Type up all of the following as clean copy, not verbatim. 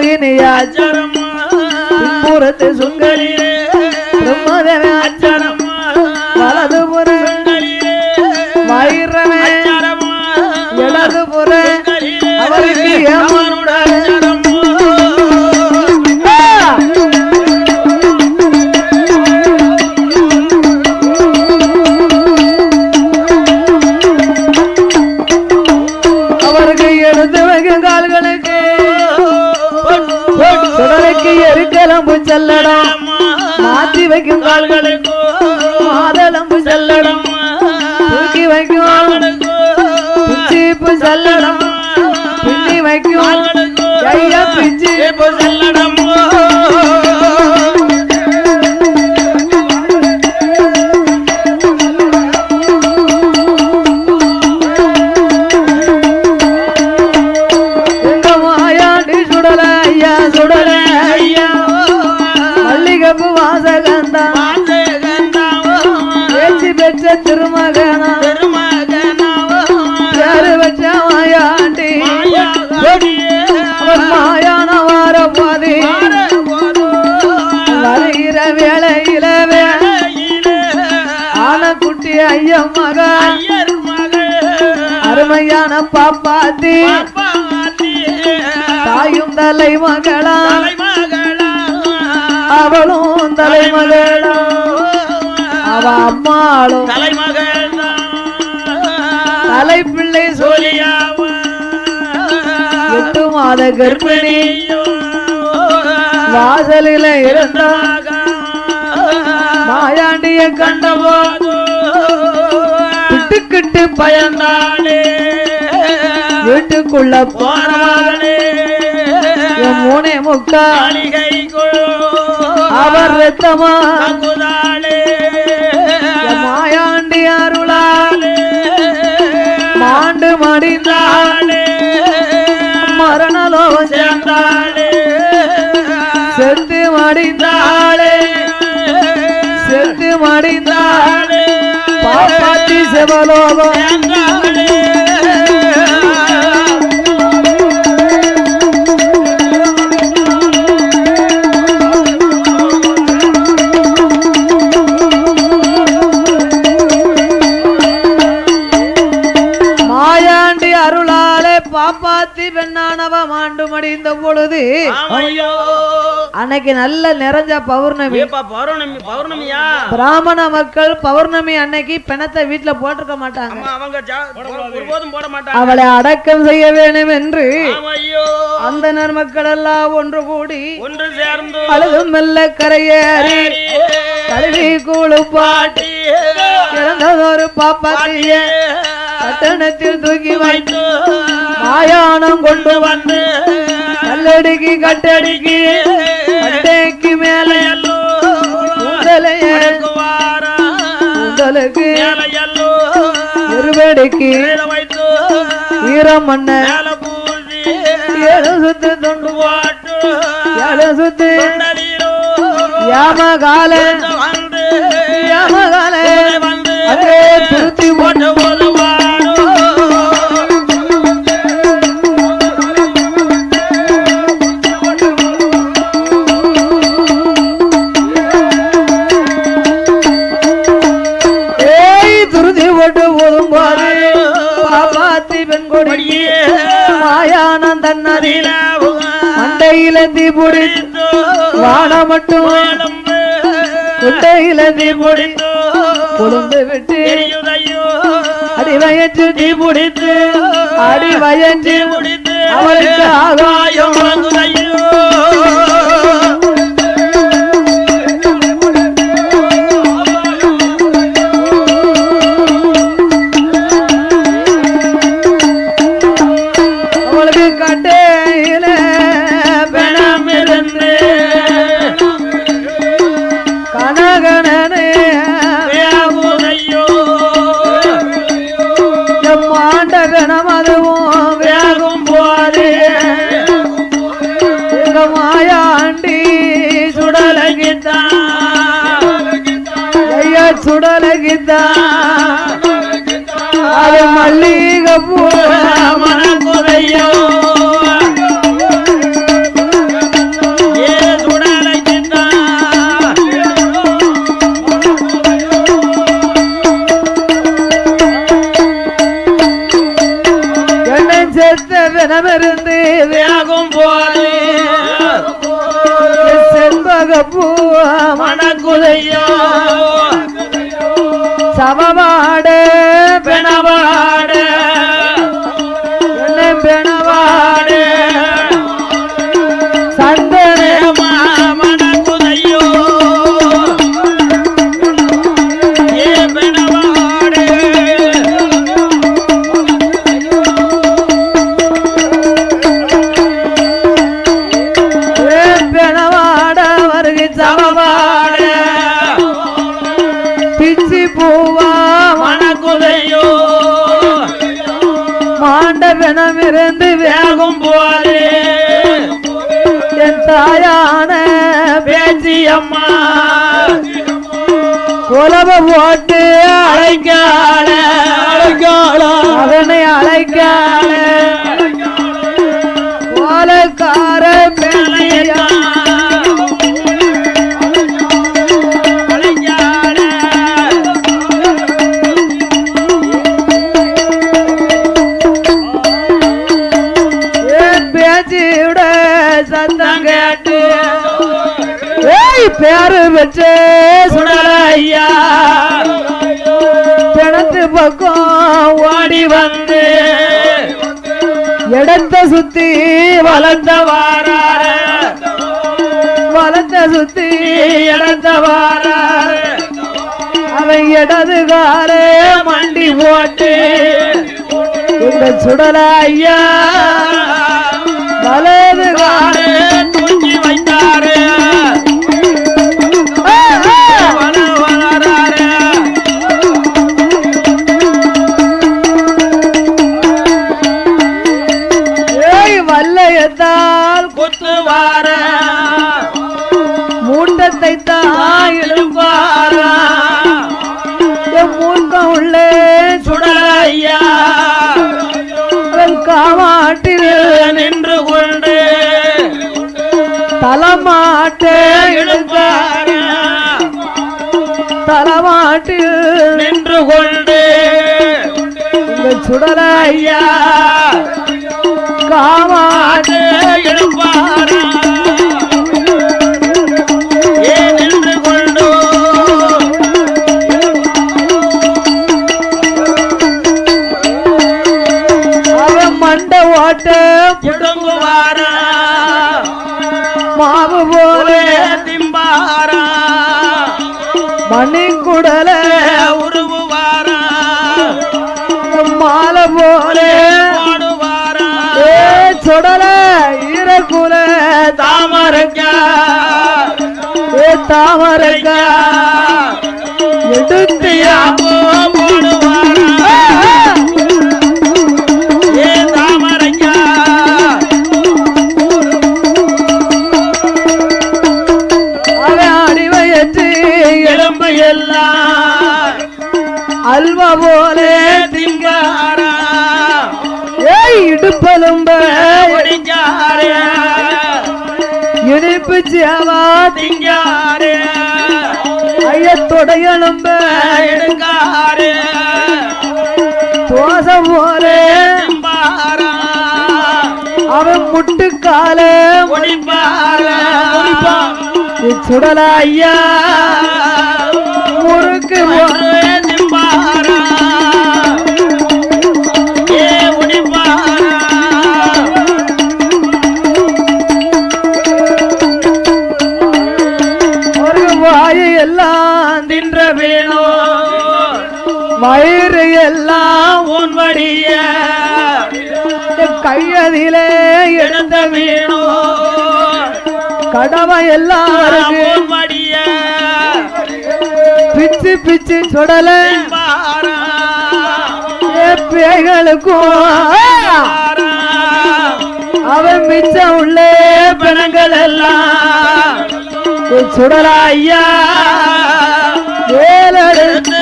மோகினியா பின்புறத்து சுங்கரியே பிரம்மதேவ வலதுபுற வைரவே இடதுபுற அவருக்கு அவருக்கு எடுத்து வைக்கும் கால்களுக்கு சுடலைக்கு எருக்கலம்பு செல்லடம் மாற்றி வைக்கும் கால்களுக்கு மாதளம்பு செல்லடம் தூக்கி வைக்கும் பிச்சிப்பு செல்லடம் பின்னி வைக்கும் கையா பிச்சிப்பு செல்லடம் எங்க மாயாண்டி சுடல ஐயா சுடல ஐயா மல்லிகப்பு வாசகந்தா பெற்ற திருமகனா யாரு வச்ச மாயாண்டி அவர் மாயான வாரப்பாதி வருகிற வேளையில ஆன குட்டி ஐயம் மகன் அருமையான பாப்பாத்தி தாயும் தலை மகளா அவளும் தலைமகளா அவ அம்மாளும் தலை பிள்ளை சோழியாவ 8 மாத கர்ப்பிணி வாசலில இருந்தாக மாயாண்டிய கண்டபோது கிட்டு பயந்தாளே வீட்டுக்குள்ள போனாளே 3:45 அவர் ரத்தமா மாயாண்டி அருளாலே மாண்டு மடிந்தாளே மரணலோகம் சேர்ந்தாளே செத்து மடிந்தாளே செத்து மடிந்தாளே பாப்பாத்தி சிவலோகம் பாப்பாத்தி பெண்ணானவ மாண்டு மடிந்த பொழுது அன்னைக்கு நல்ல நிறைஞ்ச பௌர்ணமி பௌர்ணமியா பிராமண மக்கள் பௌர்ணமி அன்னைக்கு பிணத்தை வீட்டுல போட்டிருக்க மாட்டாங்க அவளை அடக்கம் செய்ய வேண்டும் என்று அந்தனர் மக்கள் எல்லாம் ஒன்று கூடி ஒன்று சேர்ந்து அழுதும் மெல்ல கரையேறி கழுவி கூழுப்பாட்டி இறந்ததொரு பாப்பாத்திய கட்டணத்தில் தூக்கி வைத்து மாயானம் கொண்டு வந்து கல்லடிக்கு கட்டடிக்கு கட்டைக்கு மேலே உங்களுக்கு இருபடிக்கு ஈரம் மண்ண 7 சுத்து தொண்டு போட்டு 7 சுத்து யாமகால அதே திருத்தி போட்டு மாயானந்தன் நதியில மண்டையில தீ பிடித்து வாட மட்டும் குண்டையில தீ பிடித்து குடும்பு விட்டு அடி வயற்று தீ பிடித்து அடி வயற்று அவளுக்கு ஆகாயம் சுடலகிதா அது மல்லிகை பூ மனக்குறையோ போது செண்பகப்பூ மணக்குதையோ சமமாடு பெணவாடு என்ன பெணவாடு சந்தனமா மணக்குதையோ ஏ பெணவாடு பெணவாட வருகை சமமாடு பிச்சி பூவா மணக்குதையோ மாண்டவனம் இருந்து வேகும் போது என் தாயான பேச்சி அம்மா உலவ போட்டு அழைக்கால அழைக்கால அதனை அழைக்கால கோலக்கார பெண்ணையா பேச்சியோட சத்தம் கேட்டு ஏய் பேரு வச்சு சுடலையா கிணத்து பக்கம் ஓடி வந்து இடத்த சுத்தி வளர்ந்த வாராரு வளர்த்த சுத்தி இடந்த வாராரு அவன் இடது காலே மண்டி போட்டு இந்த சுடல ஐயா வலது காலே தூக்கி வைத்தாரு வளராரு ஏய் வல்லையத்தால் குத்துவார மூட்டத்தை தான் இழுப்பாரா என் மூர்க்கம் உள்ளே சுடலையா அவன் காமாட்டில் நின்று கொண்டு தலமாட்டே இழுப்பாரா தலமாட்டில் நின்று கொண்டு இந்த சுடல ஐயா காமாட்டு இழுப்பாரா ஏ நின்று கொண்டு அவன் மண்ட ஓட்ட புடுங்குவாரா மாவு போல திம்பாரா மணி குடல உருவுவாரா மாலை போல பாடுவாரா ஏ சுடல ஈரக்குல தாமரைக்கா ஏ தாமரைக்கா எடுத்தியா போடுவாரா ஏ தாமரைக்கா அவன் அடிவையற்று எலும்பு எல்லாம் அல்வா போல திங்காரா ஏய் இடுப்பலும்ப ஒடிஞ்சாரே இனிப்பு சேவா திங்காரே ஐயத்தொடையலும்ப எடுக்காரே தோசை போல திம்பாரா அவன் முட்டுக்கால ஒடிப்பாரா சுடல ஐயா முறுக்கு போல திம்பாரா ஏ ஒடிப்பாரா ஒரு வாயு எல்லாம் தின்ற வேணும் வயிறு எல்லாம் உன் வடிய கையதிலே எடுத்த வேணும் கடமை எல்லாம் இருக்கு உன் வடிய பிச்சு பிச்சு சுடல திம்பாரா பேய்களுக்கும் அவன் மிச்சம் உள்ளே பிணங்கள் எல்லாம் சுடல ஐயா வேலெடுத்து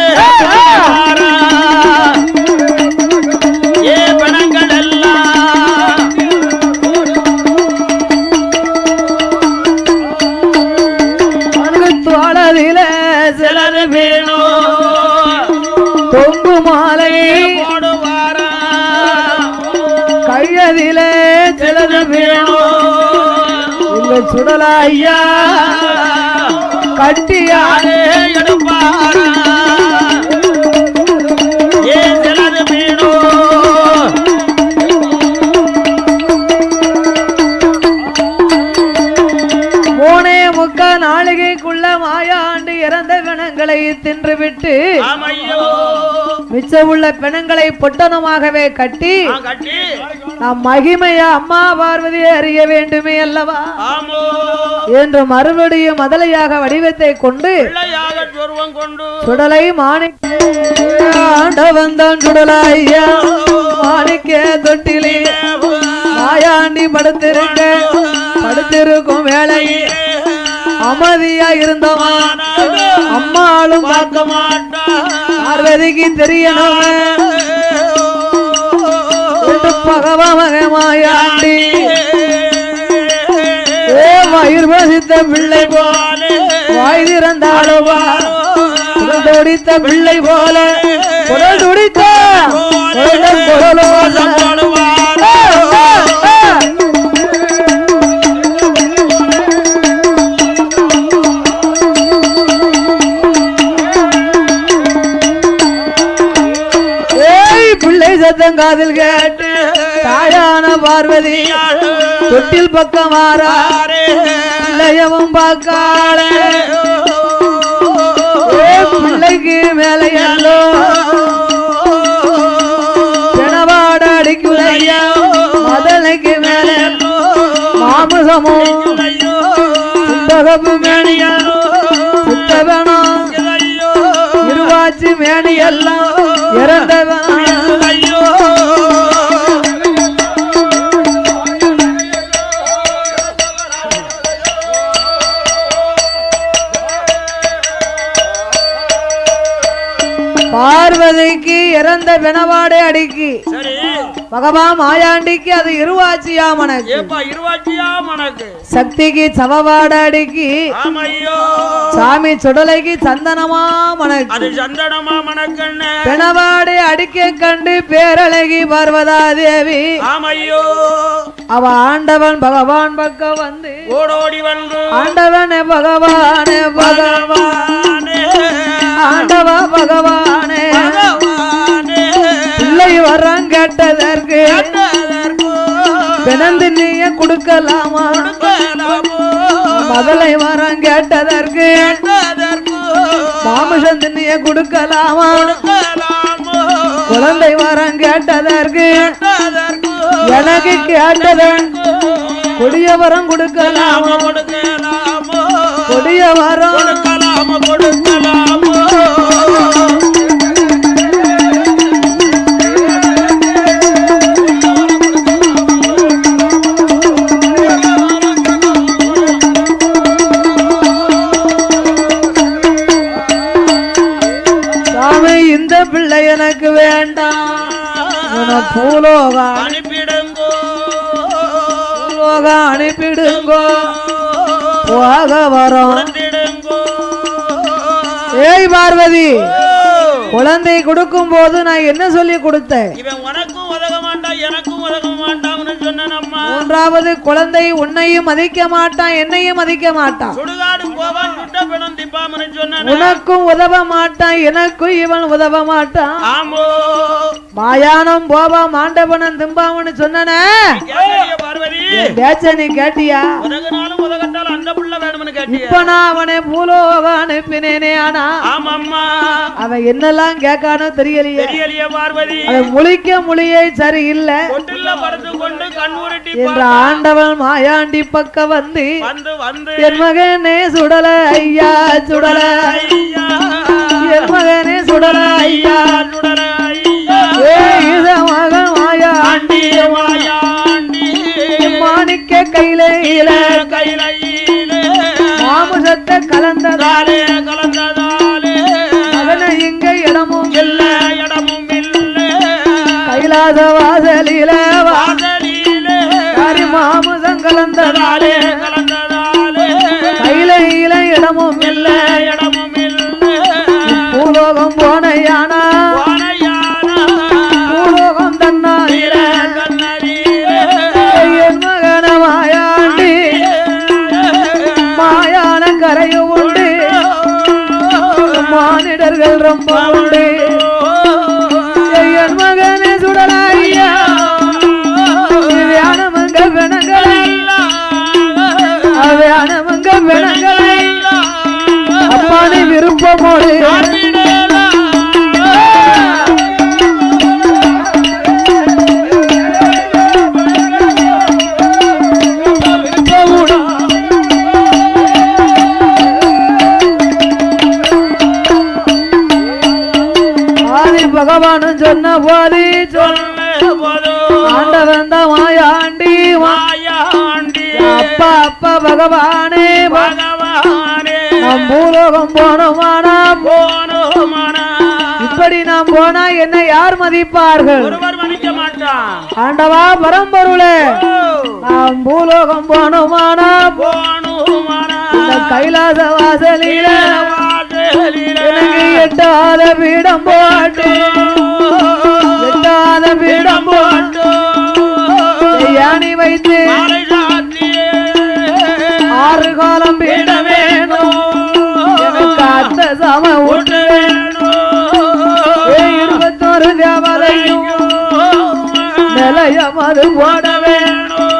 ஏ பிணங்கள் எல்லாம் அவனுக்கு தோழதில சிலது வேணும் தொங்கு மாலை போடுவாரா கையதிலே சிலது வேணும் சுடலையா கட்டியானே எடுப்பாரா ஏ செலது மீனோ நாளிகைக்குள்ள மாயாண்டு இறந்த பிணங்களை தின்றுவிட்டு மிச்ச உள்ள பிணங்களை பொட்டனமாகவே கட்டி நாம் மகிமையா அம்மா பார்வதியை அறிய வேண்டுமே அல்லவா என்று மறுபடியும் மதலையாக வடிவத்தை கொண்டு சுடலை மாணிக்கவந்தான் சுடலையா மாணிக்க தொட்டிலே மாயாண்டி படுத்திருக்கும் வேளையே அமைதியா இருந்தவா அம்மாளும் பார்க்க மாட்டா பார்வதிக்கு தெரியணும் பகவாமகமாயாண்டி மயிர் வசித்த பிள்ளை போல வாய் திறந்தாலும் துடித்த பிள்ளை போல குரல் துடித்த காதில் கேட்டு தாயான பார்வதி தொட்டில் பக்கம் மாறாவும் பார்க்காள பிள்ளைக்கு மேலையல்லோ பிணவாட அடிக்குலையா மதலைக்கு மேல மாமசமும் சுத்தகப்பு மேனியா சுத்தவனம் இருவாச்சி மேனியெல்லாம் இறந்தவன் பார்வதிக்கு இறந்த பிணவாடை அடிக்கி பகவான் மாயாண்டிக்கு அது இருவாச்சியா மனக்கு சக்திக்கு சவவாட அடிக்கி சாமி சுடலைக்கு சந்தனமா மனக்கு பிணவாடை அடிக்க கண்டு பேரழகி பார்வதா தேவி அவ ஆண்டவன் பகவான் பக்கம் வந்து ஓடோடி வந்து ஆண்டவனே பகவானே பகவானே ஆண்டவா பகவானே பிள்ளை வரம் கேட்டதற்கு பிணந்தினிய கொடுக்கலாமா மதலை வரம் கேட்டதற்கு மாமசந்தினிய கொடுக்கலாமா குழந்தை வரம் கேட்டதற்கு எனக்கு கேட்டதன் கொடிய வரம் கொடுக்கலாமா கொடிய வரம் கொடுக்கலாமோ சாமி இந்த பிள்ளை எனக்கு வேண்டாம் பூலோகா அனுப்பிடுங்கோ போக வரோம் ஏய் பார்வதி குழந்தை கொடுக்கும் போது நான் என்ன சொல்லி கொடுத்தேன் மூன்றாவது குழந்தை உன்னையும் மதிக்க மாட்டான் என்னையும் மதிக்க மாட்டான் உனக்கும் உதவ மாட்டான் எனக்கும் இவன் உதவ மாட்டான் மாயானம் போவா மாண்டவனன் திம்பாவன்னு சொன்ன பேச்ச நீ கேட்டியா இப்ப நான் அவனை பூலோக அனுப்பினேனே ஆனா அவன் என்னெல்லாம் கேட்கானோ தெரியலையே அவன் மொழியை சரியில்லை என்ற ஆண்டவன் மாயாண்டி பக்க வந்து என் மகனே சுடல ஐயா சுடல என் மகனே சுடல ஐயா மகன் மாயாண்டி மாணிக்க கையில மாமுசத்தை கலந்ததாலே மகனை இங்க இடமும் இல்ல கைலாச வாசலில மாமுசம் கலந்ததாலே கையில இடமும் இல்ல பூலோகம் போனையானா பூலோகம் தன்னாரில என் மகன மாயாண்டி விருப்பம் உண்டு என் மகனே சுடலையா வியானமங்க வினங்களை வியானமங்க வினங்களை அப்பானே விருப்பமோடு பகவான் சொன்ன போது ஆண்டவன் தான் மாயாண்டி அப்பா அப்பா பகவானே நம் பூலோகம் போனோமானா இப்படி நாம் போனா என்ன யார் மதிப்பார்கள் ஆண்டவா பரம்பொருளே நாம் பூலோகம் போனோமானா கைலாச வாசலில எனக்கு எட்டாத பீடம் போட்டு எட்டாத பீடம் போட்டு யானி வைத்து 6 காலம் பீடம் வேணும் எனக்கு அத்த சம ஊட்டு வேணும் 21 தேவதையும் நிலையம் அது போட வேணும்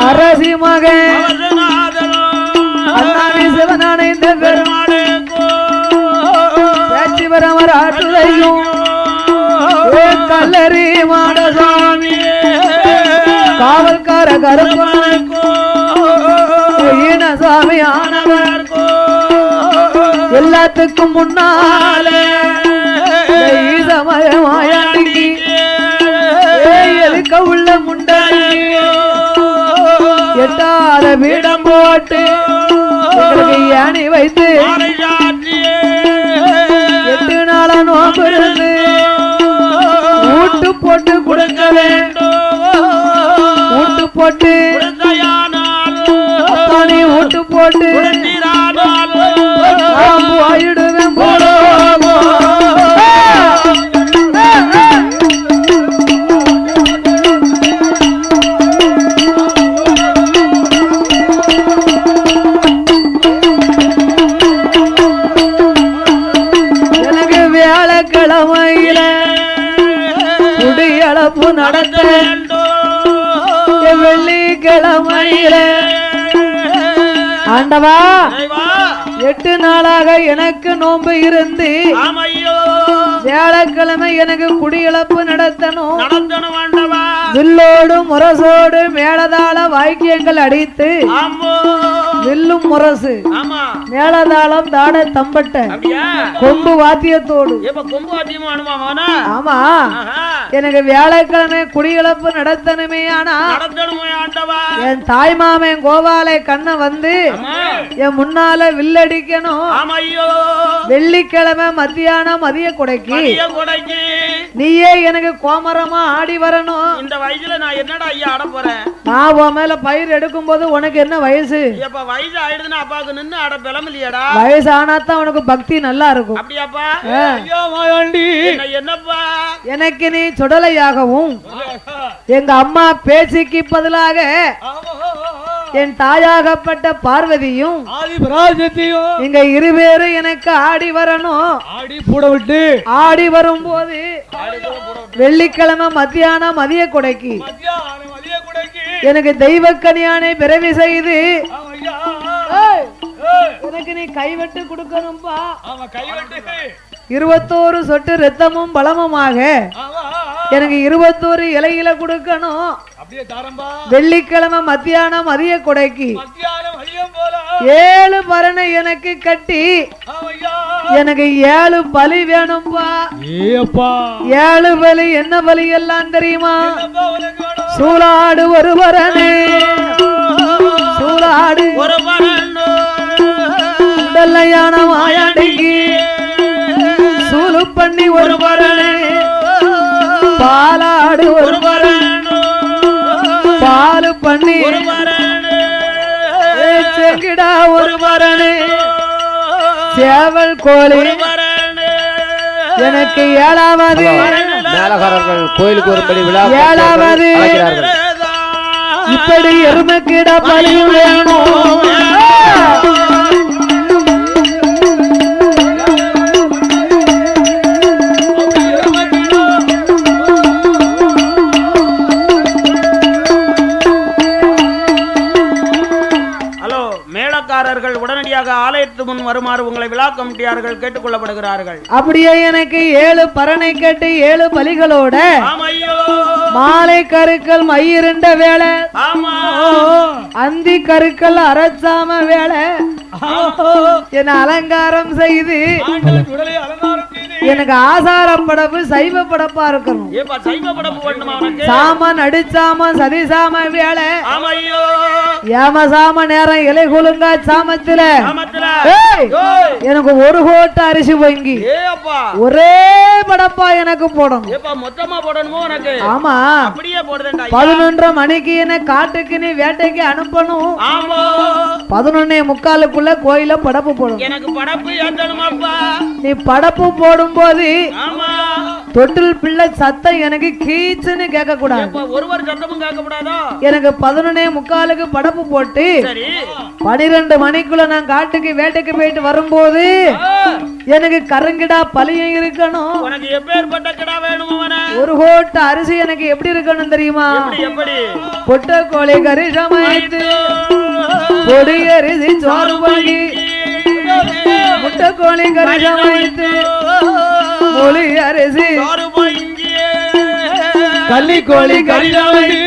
அரசி மகன் அண்ணாவி சிவனான இந்த பெருமாளே பேச்சிவரமர் ஆற்றுதையும் கல்லறி மாடசாமி காவல்கார கருப்பனுக்கு ஈனசாமி ஆனவர் எல்லாத்துக்கும் முன்னாலே ஈசமய மாயாண்டிக்கு எதுக்க உள்ள முண்டாடி எட்டாத பீடம் போட்டு யானி வைத்து 8 நாளா நோம்பு இருந்து ஊட்டு போட்டு கொடுக்க வேண்டும் ஊட்டு போட்டு அப்பா நீ ஊட்டு போட்டு ஆயிடுவேன் போலோ கிழமையில குடியளப்பு நடத்த வெள்ளிக்கிழமையில ஆண்டவா 8 நாளாக எனக்கு நோன்பு இருந்து வியாழக்கிழமை எனக்கு குடியளப்பு நடத்தணும் வில்லோடு முரசோடு மேளதாள வாக்கியங்கள் அடித்து வில்லும் முரசு மேளதாளம் தாட தம்பட்ட கொம்பு வாத்தியத்தோடு ஆமா எனக்கு வியாழக்கிழமை குடியளப்பு நடத்தணுமே ஆனா என் தாய் மாமன் கோபாலை கண்ண வந்து என் முன்னால வில்லடிக்கணும் வெள்ளிக்கிழமை மத்தியானம் மதிய கொடைக்கு நீயே எனக்கு கோமரமா ஆடி வரணும் இந்த வயசுல நான் என்னடா ஐயா ஆட போறேன் நான் உன் மேல பயிர் எடுக்கும் போது உனக்கு என்ன வயசு வயசு ஆயிடுதுன்னா அப்பாவுக்கு நின்னு ஆட பிளமில்லையாடா வயசு ஆனாத்தான் உனக்கு பக்தி நல்லா இருக்கும் அப்படியாப்பா என்னப்பா எனக்கு நீ சுடலையாகவும் எங்க அம்மா பேச்சுக்கு பதிலாக என் தாயாகப்பட்ட பார்வதியும் நீங்க இருவேரும் எனக்கு ஆடி வரணும் ஆடி கூட விட்டு ஆடி வரும்போது வெள்ளிக்கிழமை மத்தியானம் மதிய கொடைக்கு எனக்கு தெய்வ கனியானை பிறவி செய்து எனக்கு நீ கைவெட்டு கொடுக்கணும்பா 21 சொட்டு ரத்தமும் பலமுமாக எனக்கு 21 இலையில கொடுக்கணும் வெள்ளிக்கிழமை மத்தியானம் மதிய கொடைக்கு 7 பரணை எனக்கு கட்டி எனக்கு 7 பலி வேணும்பா 7 பலி என்ன பலி எல்லாம் தெரியுமா சூளாடு ஒரு பரணை சூளாடு ஒரு பரணை மாயாண்டிக்கு சூழு பண்ணி ஒரு பரணை பாலாடு ஒரு பரணை பாலு பண்ணி செங்கிடா ஒரு பரணை சேவல் கோழி எனக்கு 7வது மேலகாரர்கள் கோயிலுக்கு வரும்படி விழா 7வது இப்படி எருமைக்கிட பலி வேணும் விழாக்காரர்கள் உடனடியாக ஆலயத்து முன் வருமாறு உங்களை விழா கமிட்டியார்கள் கேட்டுக்கொள்ளப்படுகிறார்கள். அப்படியே எனக்கு 7 பரணை கட்டி 7 பலிகளோட மாலை கருக்கள் மயிருண்ட வேலை, அந்தி கருக்கள் அரசாம வேலை என அலங்காரம் செய்து எனக்கு ஆசார படப்பு சைவ படப்பா இருக்கணும். சாமன் அடிச்சாமன் சதிசாம வேலை, ஏமசாம நேரம் இலை குலுங்கா சாமத்துல எனக்கு 1 கோட்டை அரிசி வாங்கி ஒரே படப்பா எனக்கு போடணும். ஆமா, 11:30 மணிக்கு என்ன காட்டுக்கு நீ வேட்டைக்கு அனுப்பணும். 11:45 கோயில படப்பு போடும். நீ படப்பு போடும் போது தொட்டில் பிள்ளை சத்தம் எனக்கு கீச்சுன்னு கேட்க கூடாது. எனக்கு 11:45 படப்பு போட்டு 12 மணிக்குள்ள நான் காட்டுக்கு வேட்டைக்கு போயிட்டு வரும்போது எனக்கு கருங்கிடா பலியும் இருக்கணும். 1 கோட்டை அரிசி எனக்கு எப்படி இருக்கணும் தெரியுமா? பொட்ட கோழி கறி சமைத்து பொடி அரிசி சோறு பண்ணி முட்டை கோழி கறி சமைத்து மொழி அரிசி கள்ளி கோழி கறி சமைத்து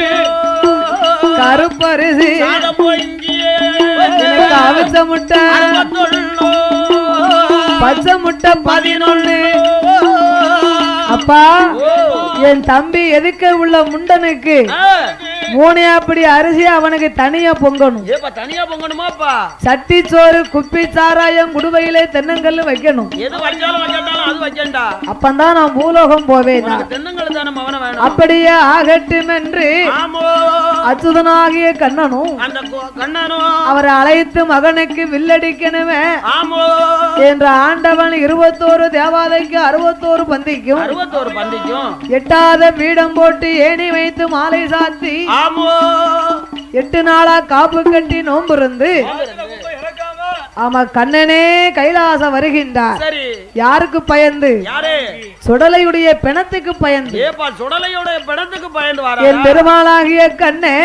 கருப்பரிசி எனக்கு அவிச்ச முட்டை பச்சை முட்டை 11. அப்பா, என் தம்பி எதுக்க உள்ள முண்டனுக்கு 3 அப்படி அரிசி அவனுக்கு தனியா பொங்கணும். சட்டி சோறு குப்பி சாராயம் குடுவையிலே தென்னங்கல்லு வைக்கணும். அப்பந்தான் நான் பூலோகம் போவேன். அப்படியே ஆகட்டும் என்று அச்சுதனாகிய கண்ணனும் அவரை அழைத்து மகனுக்கு வில்லடிக்கணுமே என்ற ஆண்டவன் 21 தேவாதைக்கு 61 பந்திக்கும் 8ஆத பீடம் போட்டு ஏணி வைத்து மாலை சாத்தி 8 நாளா காப்பு கட்டி நோம்பு இருந்து ஆமா கண்ணனே கைலாசம் வருகின்றார். யாருக்கு பயந்து? சுடலையுடைய பிணத்துக்கு பயந்து. என் பெருமாளாகிய கண்ணே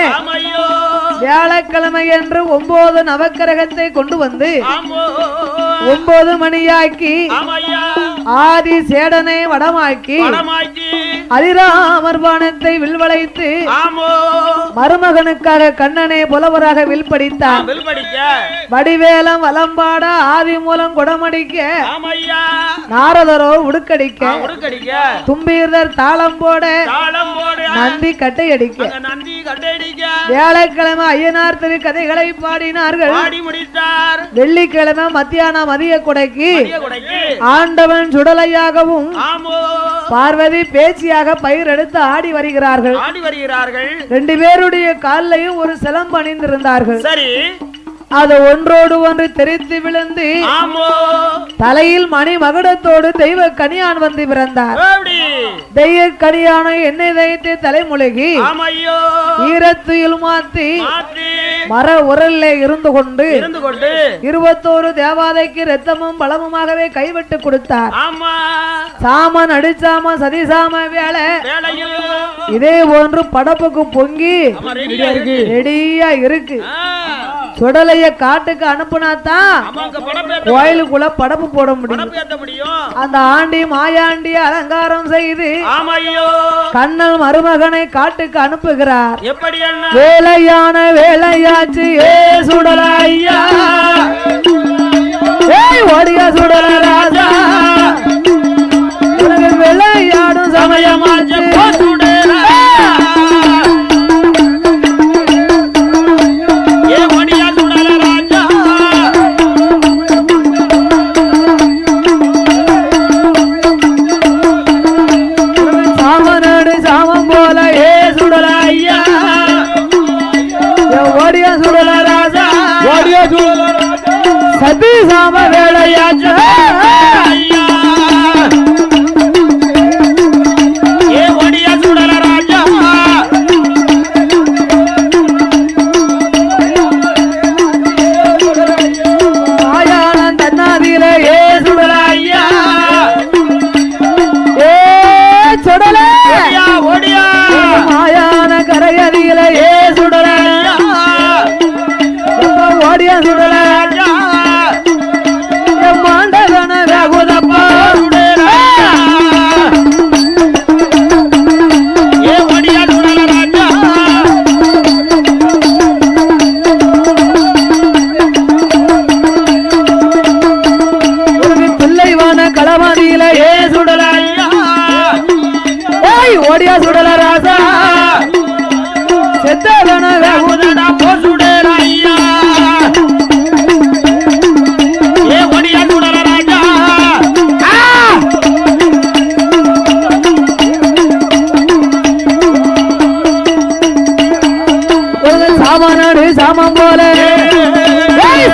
வியாழக்கிழமை என்று 9 நவக்கிரகத்தை கொண்டு வந்து 9 மணியாக்கி ஆதி சேடனை வடமாக்கி அதிராமர் பானத்தை வில்வளைத்து மருமகனுக்காக கண்ணனை புலவராக வில் படித்தார். வடிவேலம் வலம்பாட ஆதி மூலம் குடமடிக்க நாரதரோ உடுக்கடிக்க தும்பீர்தர் தாளம் போட நந்தி கட்டை அடிக்க வியாழக்கிழமை ஐயனார் திரு கதைகளை பாடினார்கள். வெள்ளிக்கிழமை மத்தியான மதிய கொடைக்கு ஆண்டவன் சுடலையாகவும் பார்வதி பேச்சியாக பயிர் எடுத்து ஆடி வருகிறார்கள். 2 பேருடைய காலையும் ஒரு சிலம்பு அணிந்திருந்தார்கள். அது ஒன்றோடு ஒன்று தெரித்து விழுந்து தலையில் மணி மகுடத்தோடு தெய்வ கனியான் வந்து பிறந்தார். தெய்வ கனியான எண்ணெய் தைத்து தலைமுழுகி ஈரத்துயில் மாத்தி மர உரல்ல இருந்து கொண்டு 21 தேவாதைக்கு ரத்தமும் பலமுமாகவே கைவிட்டு கொடுத்தார். சாமன் அடிச்சாம சதிசாம வேலை இதே போன்று படப்புக்கு பொங்கி ரெடியா இருக்கு. சுடலைய காட்டுக்கு அனுப்புனாதான் கோயிலுக்குள்ள படப்பு போட முடியும். அந்த ஆண்டி மாயாண்டி அலங்காரம் செய்து கண்ணல் மருமகனை காட்டுக்கு அனுப்புகிறார். வேலையான வேலையாச்சு ஏ சுடலையா ஓடியா சுடல ராஜா விளையாடும் சமயமாச்சு சதிசாம வேலையாச்சு ஏ ஒடியா சுடல ராஜா மாயான தன்னாதில ஏ சுடல ஐயா ஏ சுடல ஒடியா மாயான கரையதில ஏ சுடல ஐயா ஓடியா சுடல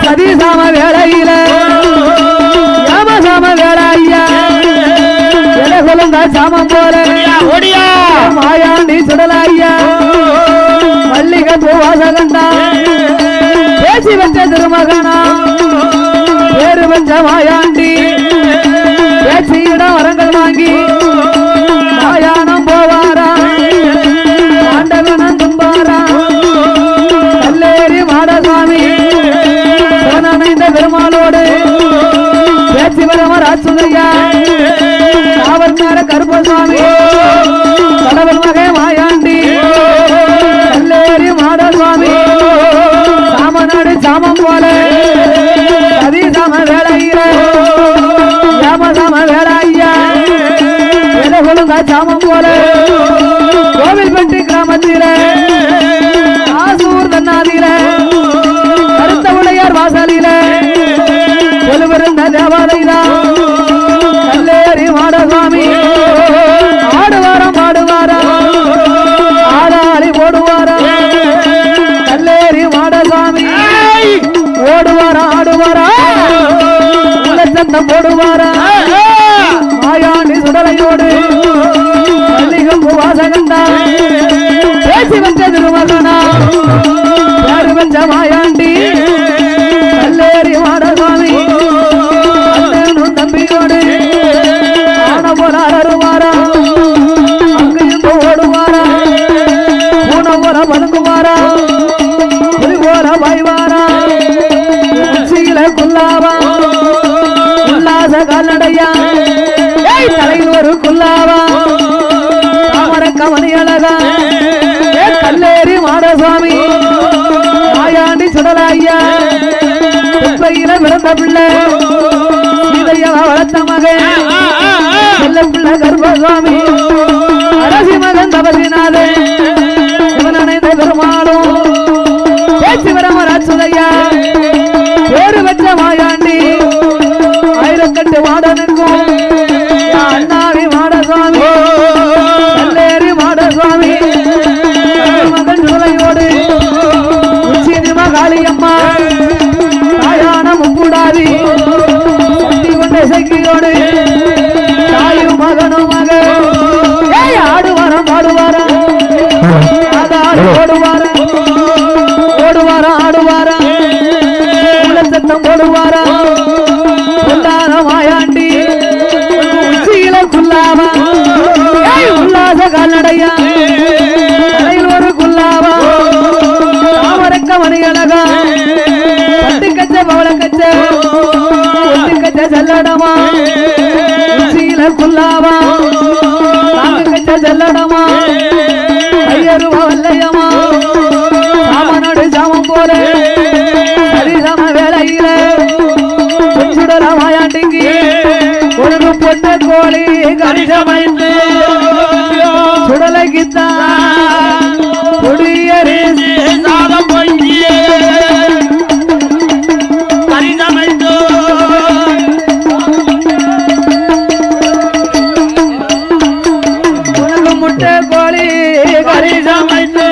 சதிசாம வேளையில யாமசாம வேலை ஐயா சொல்லுங்க சாமம் போல மாயாண்டி சுடல ஐயா மல்லிகை பூவாசகண்டா பேசி வச்ச திருமகனா பேரு வச்ச மாயாண்டி பேச்சியிடம் வரங்கள் வாங்கி மாயானம் போவாரா ஆண்டவனம் தும்பாரா கல்லேரி மாடசாமி சிவனணைந்த பெருமாளோடு பேச்சு வரமர் ஆச்சுதையா காவல்கார கருப்பசாமி கடவுள் மகே மாயாண்டி கல்லேரி மாடசாமி சாமநாடு சாமம் போல சதிசாம வேளையில யாமசாம வேலை ஐயா எதொழுங்க சாமம் போல கோவில்பட்டி கிராமத்தில ஆசூர் தன்னாதில கருத்த உடையார் வாசலில கொலுவிருந்த தேவாலயதான் கல்லேரி மாடசாமி ஆடுவாரம் பாடுவாரா ஆடாளி ஓடுவாரா கல்லேரி மாடசாமி ஓடுவாரா ஆடுவாரா உலச்சத்தம் போடுவாரா மாயாண்டி சுடலையோடு மல்லிகம் வாசகண்டா பேசி வச்ச திருமகனா யாரு வச்ச மாயாண்டி கல்லேரி மாடசாமி தம்பியோடு ஆன போல அருவாரா அங்கையும் ஓடுவாரா பூனை போல பதுங்குவாரா புலி போல பாய்வாரா உச்சியில குல்லாவா உல்லாச கால்நடையா தலையில் ஒரு குல்லாவா தாமரக்க மணி அழகா கல்லேரி மாடசாமி மாயாண்டி சுடலாய்யா குப்பையில பிறந்த பிள்ளை வளர்த்த மகன் செல்ல பிள்ளை கர்ப்பசாமி அரசி மகன் தபசிநாதன் சிவனணைந்த பெருமாளும் பேச்சு வரமர் அச்சுதையா பேரு வச்ச மாயாண்டி ஆயிரக்கட்டு மாடனுக்கும் அண்ணாவி மாடசாமி கல்லேரி மாடசாமி மகன் சுடலையோடு உச்சினிமா காளியம்மா தாயான முக்கூடாதி இசைக்கியோடு தாயும் மகனும் மகன் ஆடுவாரம் பாடுவாரா ஓடுவாரா ஓடுவாரா ஆடுவாரா உலசத்தம் போடுவாரா பொல்லாத மாயாண்டி உச்சியில குல்லாவா உல்லாச கால்நடையா தலையில் ஒரு குல்லாவா தாமரக்க மணி அழகா பட்டு கச்ச பவள கச்ச ஜல்லடமா உச்சியில குல்லாவா தாங்க கச்ச ஜல்லடமா ஐயருவா வல்லையமா சாமநாடு சாமம் போல சரிசம வேளையில சுடல மாயாண்டிக்கு ஒரு பொட்ட கோழி கரிசமைந்து சுடலைக்குத்தான் கொடியரி சாதம் பொங்கியே கரிசமைந்து முட்டை கோழி கரிசமைத்து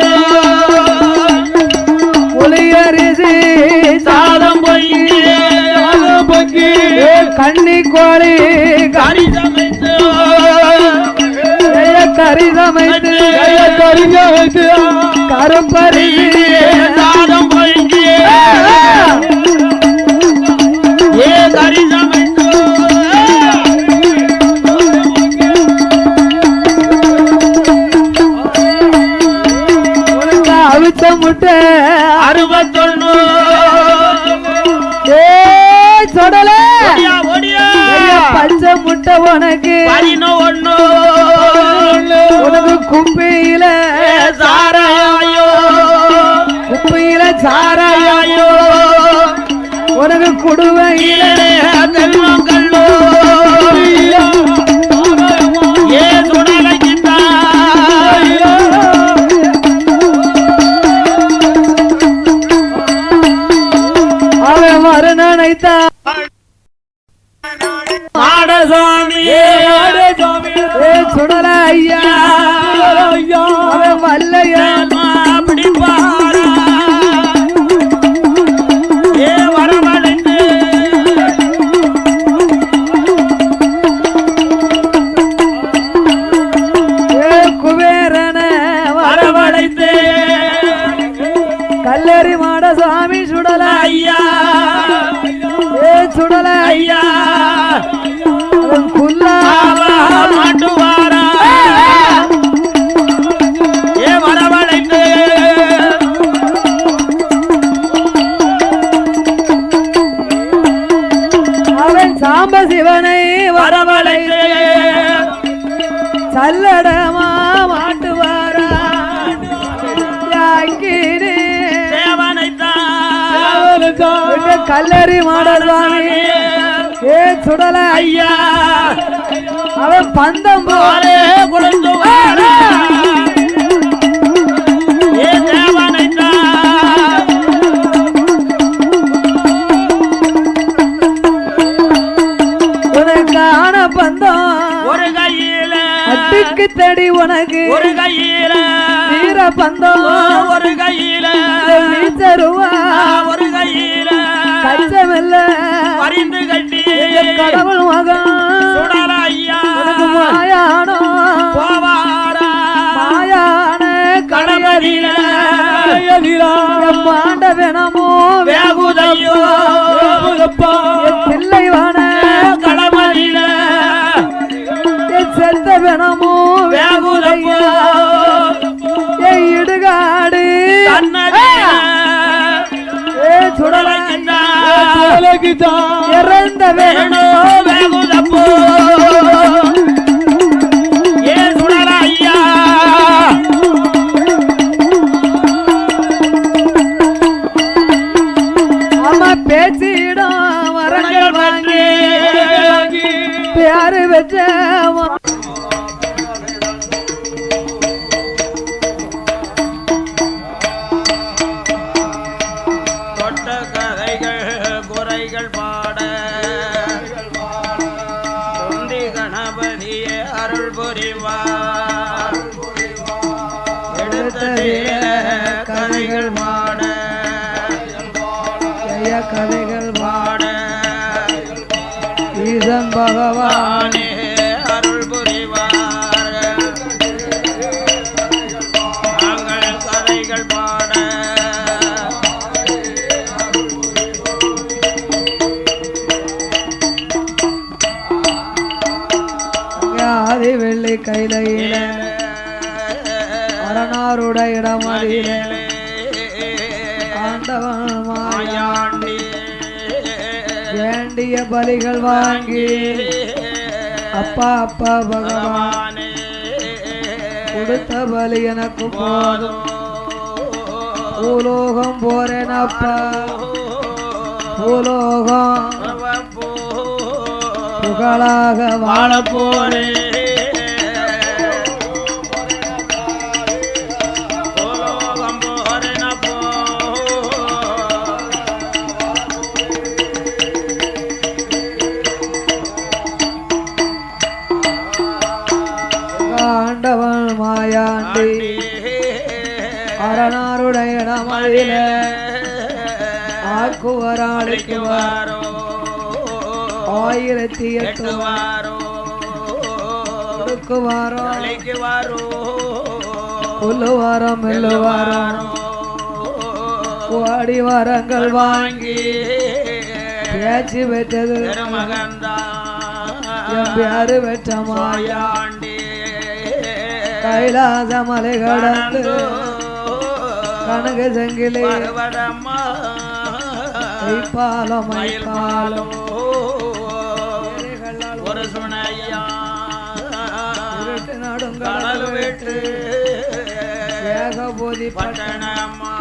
புளியரிசி சாதம் பொங்கி கண்ணி கோழி கரிசமைத்து கருப்பரிசி சாதம் பொங்கி கரிசமைத்து அவிச்ச முட்டை 61 சொடல பச்சை முட்டை உனக்கு 11 உனக்கு குப்பையில சாராயோ குப்பையில சாராயோ உனக்கு குடுவையில தென்மங்கல்லோ மாடசாமி சுடல ஐயா வல்லையா அப்படி பாரா ஐயா ஏ சுடல ஐயா குல்லா மாட்டுவாரா ஏ வரவழைத்து அவன் சாம்ப சிவனை வரவழைத்து சல்லடமா மாட்டுவாரா கல்லறி மாடல்வாணி ஏ சுடல ஐயா அவன் பந்தம் போலே கொடுத்து ஏ தேவனைத்தா உனக்கான பந்தம் ஒரு கையில அட்டுக்கு தடி உனக்கு ஒரு கையில வீர பந்தம் ஒரு கையில நீ தருவா ஒரு கையில கச்சமில்ல பரிந்து கட்டி கடவுள் மகன் சுடல ஐயா உனக்கு மாயானோ போவாரா மாயான கடமதியில மாண்ட வேணமோ வேகுதையோ பிள்ளைவான கடமதியில செத்த வேணமோ வேகுதையோ இடுகாடு ஏ சுடலைக்கிட்டா இறந்த வேணோ வேகுதப்போ ஏ சுடல ஐயா அம்மா பேச்சிடம் வரங்கள் வாங்கி பேரு வச்ச குறைகள் பாட தொந்தி கணபதியே அருள் புரிவார் எடுத்த கதைகள் பாட கதைகள் பாட ஈசன் பகவான் அருள் புரிவார் நாங்கள் கதைகள் பாட ஆதி வெள்ளி கையில அரணாருடைய இடமதியில ஆண்டவன் மாயாண்டி வேண்டிய பலிகள் வாங்கி அப்பா அப்பா பகவான் கொடுத்த பலி எனக்கு போதும் பூலோகம் போறேன் அப்பா பூலோகம் புகழாக வாழ போரே ஆண்டவன் மாயாண்டி அரணாருடைய இடமதில ஆக்குவராளிக்கு வாரோ 1008 வாரோ வாரோ வாரோ புல்லுவாரம் மெல்லுவாரம் கோடி வாரங்கள் வாங்கி பேச்சு பெற்றது பேரு பெற்ற மாயாண்டி கைலாச மலை கடந்து கனக சங்கிலி மைப்பாலம் மைப்பாலம் ஒரு சுனையா நடுங்கடல் வெட்டு ஏகபோதி பட்டணமா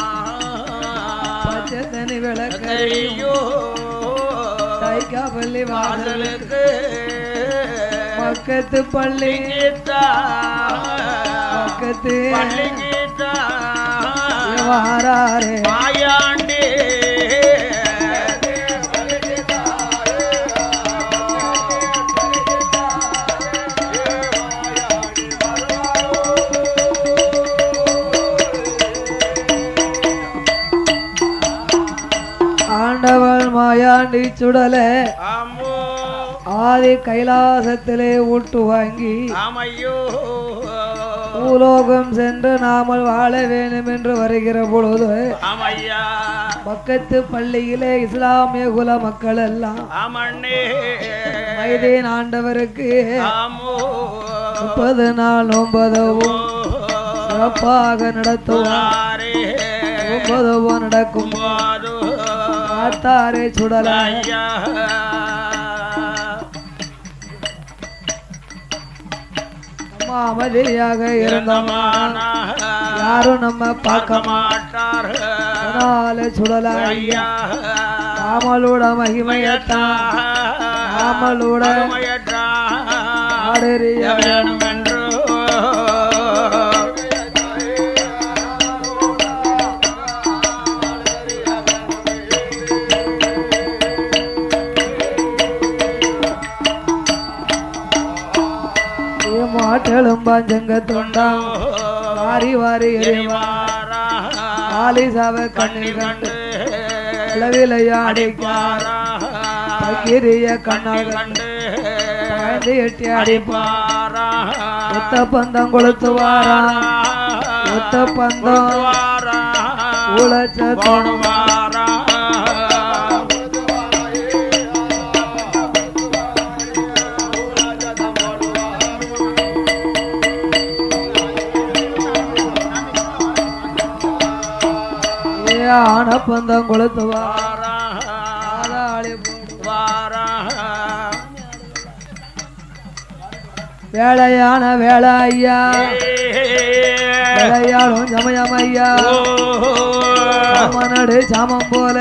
பச்சத்தனி விளக்கையோ தைக்காப்பள்ளி வாசலுக்கு பக்கத்து பள்ளி பக்கத்து வாராரே மாயாண்டி ஆண்டவன் மாயாண்டி சுடலே ஆதி கைலாசத்திலே ஊட்டு வாங்கி பூலோகம் சென்று நாமல் வாழ வேண்டும் என்று வருகிற பொழுது பக்கத்து பள்ளியிலே இஸ்லாமிய குல மக்கள் எல்லாம் மைதீன் ஆண்டவருக்கு 30 நாள் நோன்பதவும் சிறப்பாக நடத்துவார். நோன்பதவும் நடக்கும் பார்த்தாரே சுடலாய் அமைதியாக இருந்தோமான யாரும் நம்ம பார்க்க மாட்டார். சுடலாய் ராமலோட மகிமையத்தான் ராமலோட ஆடறிய வேணும் என்று மாட்டெழும்பாஞ்சங்க தொண்டா வாரி வாரி ஆலிசாவ கண்ணில் கண்டு அளவிலையாடிக்கிரிய கண்ணால் கண்டு எட்டி அடிப்பாரா. ஒத்த பந்தம் கொளுத்துவாரா ஒத்த பந்தம் உழைச்ச தோணுவாரா. ஆனப்பந்தம் கொளுத்துவாரா வேளையான வேளை ஐயா விளையாடும் சமயம் ஐயா சாமனடு சாமம் போல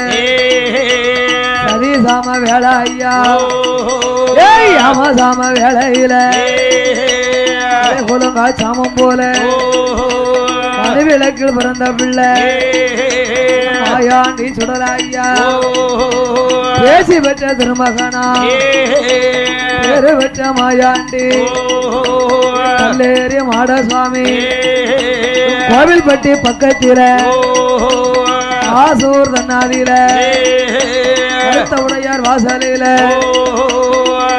சரி சாம வேளை ஐயா ஆம சாம வேளையில கொலுங்கா சாமம் போல மறுவிளக்கில் பிறந்த பிள்ளை மாயாண்டி சுடலாய்யா பேசி பெற்ற திருமகனா பேரு பெற்ற மாயாண்டி கல்லேரி மாடசுவாமி கோவில்பட்டி பக்கத்தில ஆசூர் தன்னாதியில அடுத்த உடையார் வாசலில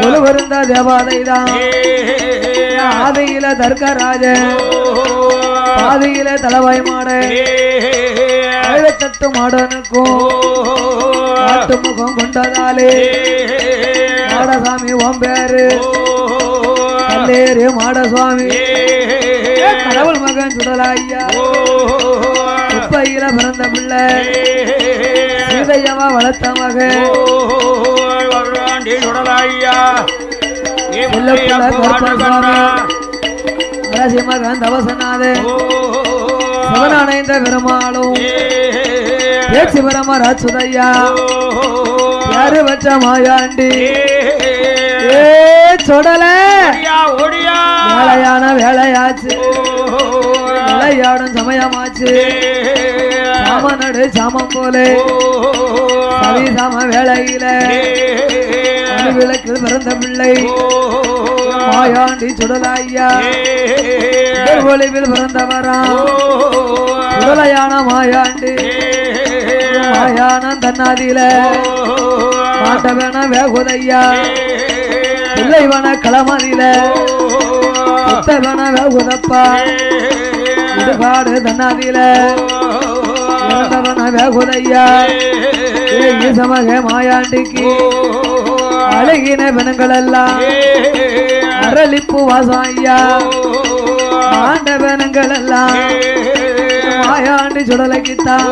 கொலுவருந்த தேவாதைதான் ஆதியில தர்க்கராஜன் பாதியில தலவாய் மாட தட்டு மாடனுக்கும் நாட்டு முகம் கொண்டதாலே மாடசாமி ஓம் பேரு கல்லேரி மாடசுவாமி கடவுள் மகன் சுடலாய்யா குப்பையில பிறந்த பிள்ளை சீதையவா வளர்த்த மகன் சுடலாய்யா மகன் தவசநாதன் சிவனானந்த பெருமாளும் பேச்சு பரமராஜுதையா யாரு வச்ச மாயாண்டி சொடல வேலையான வேலையாச்சு விளையாடும் சமயமாச்சு சாமனடு சாமம் போலே சவி சாம வேலையில விளக்கில் பிறந்த பிள்ளை மாயாண்டி சுடலாய்யா ஒளிவில் பிறந்தவரா சுடலையான மாயாண்டி மாயான தன்னாதியில மாட்டவன வேகுதையா பிள்ளைவன களமதியில புத்தவன வேகுதப்பா இடுகாடு தன்னாதியில இறந்தவன வேகுதையா ஈசமக மாயாண்டிக்கு அழகின பெண்கள் எல்லாம் அரளிப்பு வாசம் ஐயா ஆண்டவனங்கள் எல்லாம் மாயாண்டி சுடலைக்குத்தான்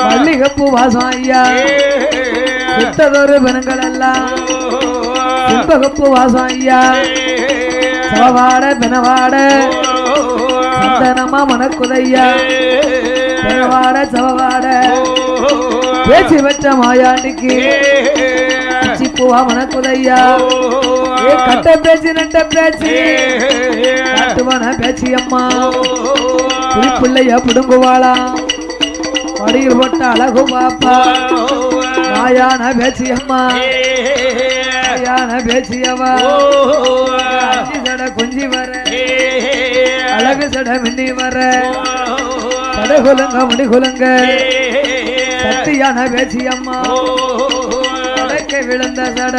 மல்லிகப்பூ வாசம் ஐயா சுத்ததொரு பெண்கள் எல்லாம் சிம்பகப்பூ வாசம் ஐயா சவவாட பெனவாட சந்தனமா மனக்குதையா பெனவாட சவவாட பேச்சு வச்ச மாயாண்டிக்கு பூவா மனக்குதையா கட்ட பேச்சு நட்ட பேச்சு காட்டுவன பேச்சு அம்மா புளிப்பிள்ளைய புடுங்குவாளா படியில் போட்ட அழகு பாப்பா மாயான பேச்சு அம்மா மாயான பேச்சியவா சட குஞ்சி வர அழகு சட மின்னி வர சட குலுங்க முடி குலுங்க சத்தியான பேச்சு அம்மா விழுந்த சட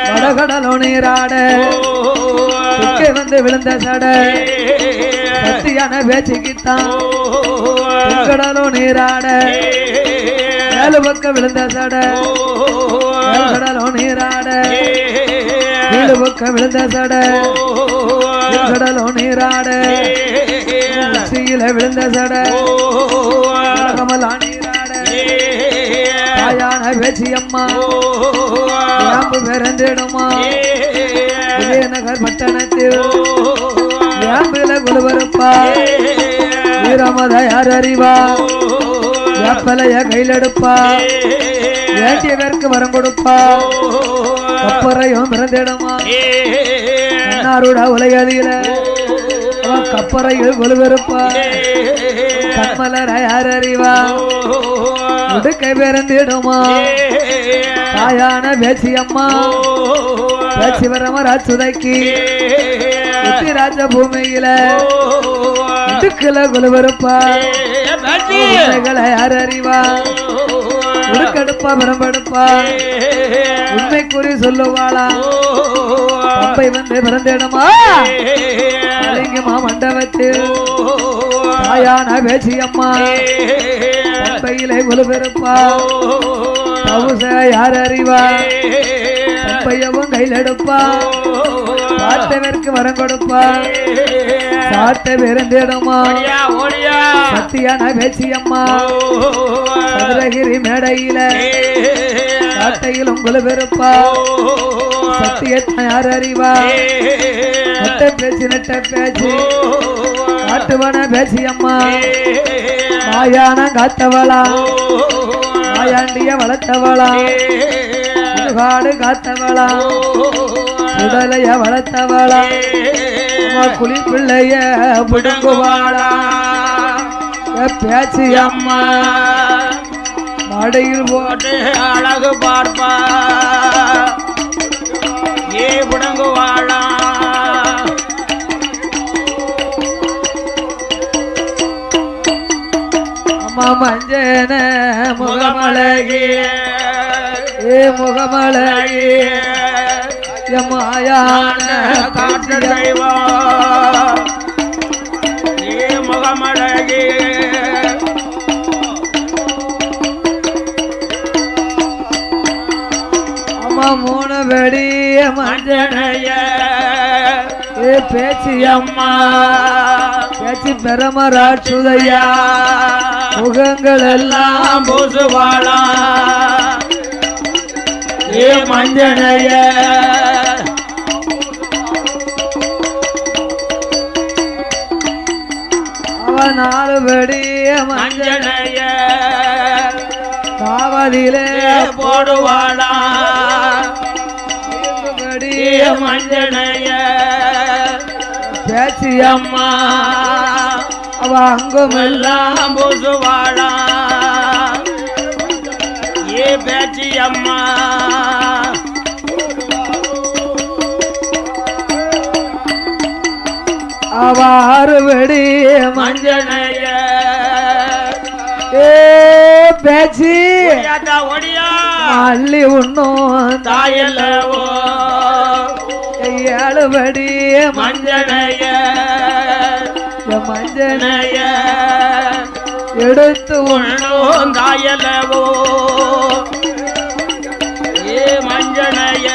வடகடலோ நீராட துக்கை வந்து விழுந்த சடை சத்தியான பேச்சுக்குத்தான் கடலும் நீராட மேலு பக்கம் விழுந்த சடை கடலும் நீராட கீழு பக்கம் விழுந்த சடை கடலும் நீராட உச்சியில விழுந்த சடை கமலா நீராட தாயான பேச்சு அம்மா யாம்பு பிறந்திடுமா விஜயநகர் பட்டணத்தில் யாம்பில குழுவருப்பா வீரமத யார் அறிவா யாப்பலைய கையிலெடுப்பா வேண்டியவருக்கு வரம் கொடுப்பா கப்பறையும் பிறந்திடுமா கண்ணாருட உலகதியில கப்பறையில் குழுவருப்பா கண்மலர யார் அறிவா உடுக்கை பிறந்திடுமா தாயான பேச்சு அம்மா பேச்சு வரமராச்சுதைக்கு ராஜ பூமியில உடுக்கல குழுவருப்பா யார் அறிவா உடுக்கெடுப்பா பிரம்பெடுப்பா உண்மை கூறி சொல்லுவாளா பம்பை வந்து பிறந்திடுமா லிங்கமா மண்டபத்தில் தாயான பேச்சு அம்மா பம்பையிலே குழுவருப்பா தவுச யார் அறிவா பம்பையவும் கையில் எடுப்பா சாத்தவருக்கு வரம் கொடுப்பா சாத்த பிறந்திடுமா சத்தியான பேச்சு அம்மா சதுரகிரி மேடையில சாட்டையிலும் குழுவருப்பா சத்தியத்தை யார் அறிவா நட்ட பேச்சு நட்ட பேச்சு காட்டுவன பேச்சு அம்மா மாயான காத்தவளா மாயாண்டிய வளர்த்தவளா காடு காத்தவளா உடலைய வளர்த்தவளா குளி பிள்ளைய புடுங்குவாளா பேச்சு அம்மா மாடையில் போட்டு அழகு பார்ப்பா ஏ புடுங்குவாளா அம்மா மஞ்சன முகமழகிய ஏ முகமழகிய மாயான காற்று தெய்வம் ஏ முகமழகிய அம்மா மூணு வெடிய மஞ்சனைய ஏ பேச்சு அம்மா பேச்சு பெருமராட்சுதையா முகங்கள் எல்லாம் பூசுவாளா ஏ மஞ்சனைய அவன் நாலு வெடிய மஞ்சனைய காவலிலே போடுவாளா வெடிய மஞ்சனைய பேச்சு அம்மா அவ அங்கும் எல்லாம் பூசுவாளா ஏ பேச்சு அம்மா அவாறு வெடி மஞ்சனைய ஏ பேச்சு அள்ளி உண்ணும் தாயல்லவோ ஏழுபடி மஞ்சனைய மஞ்சனைய எடுத்து உண்ணும் தாயல்லவோ ஏ மஞ்சனைய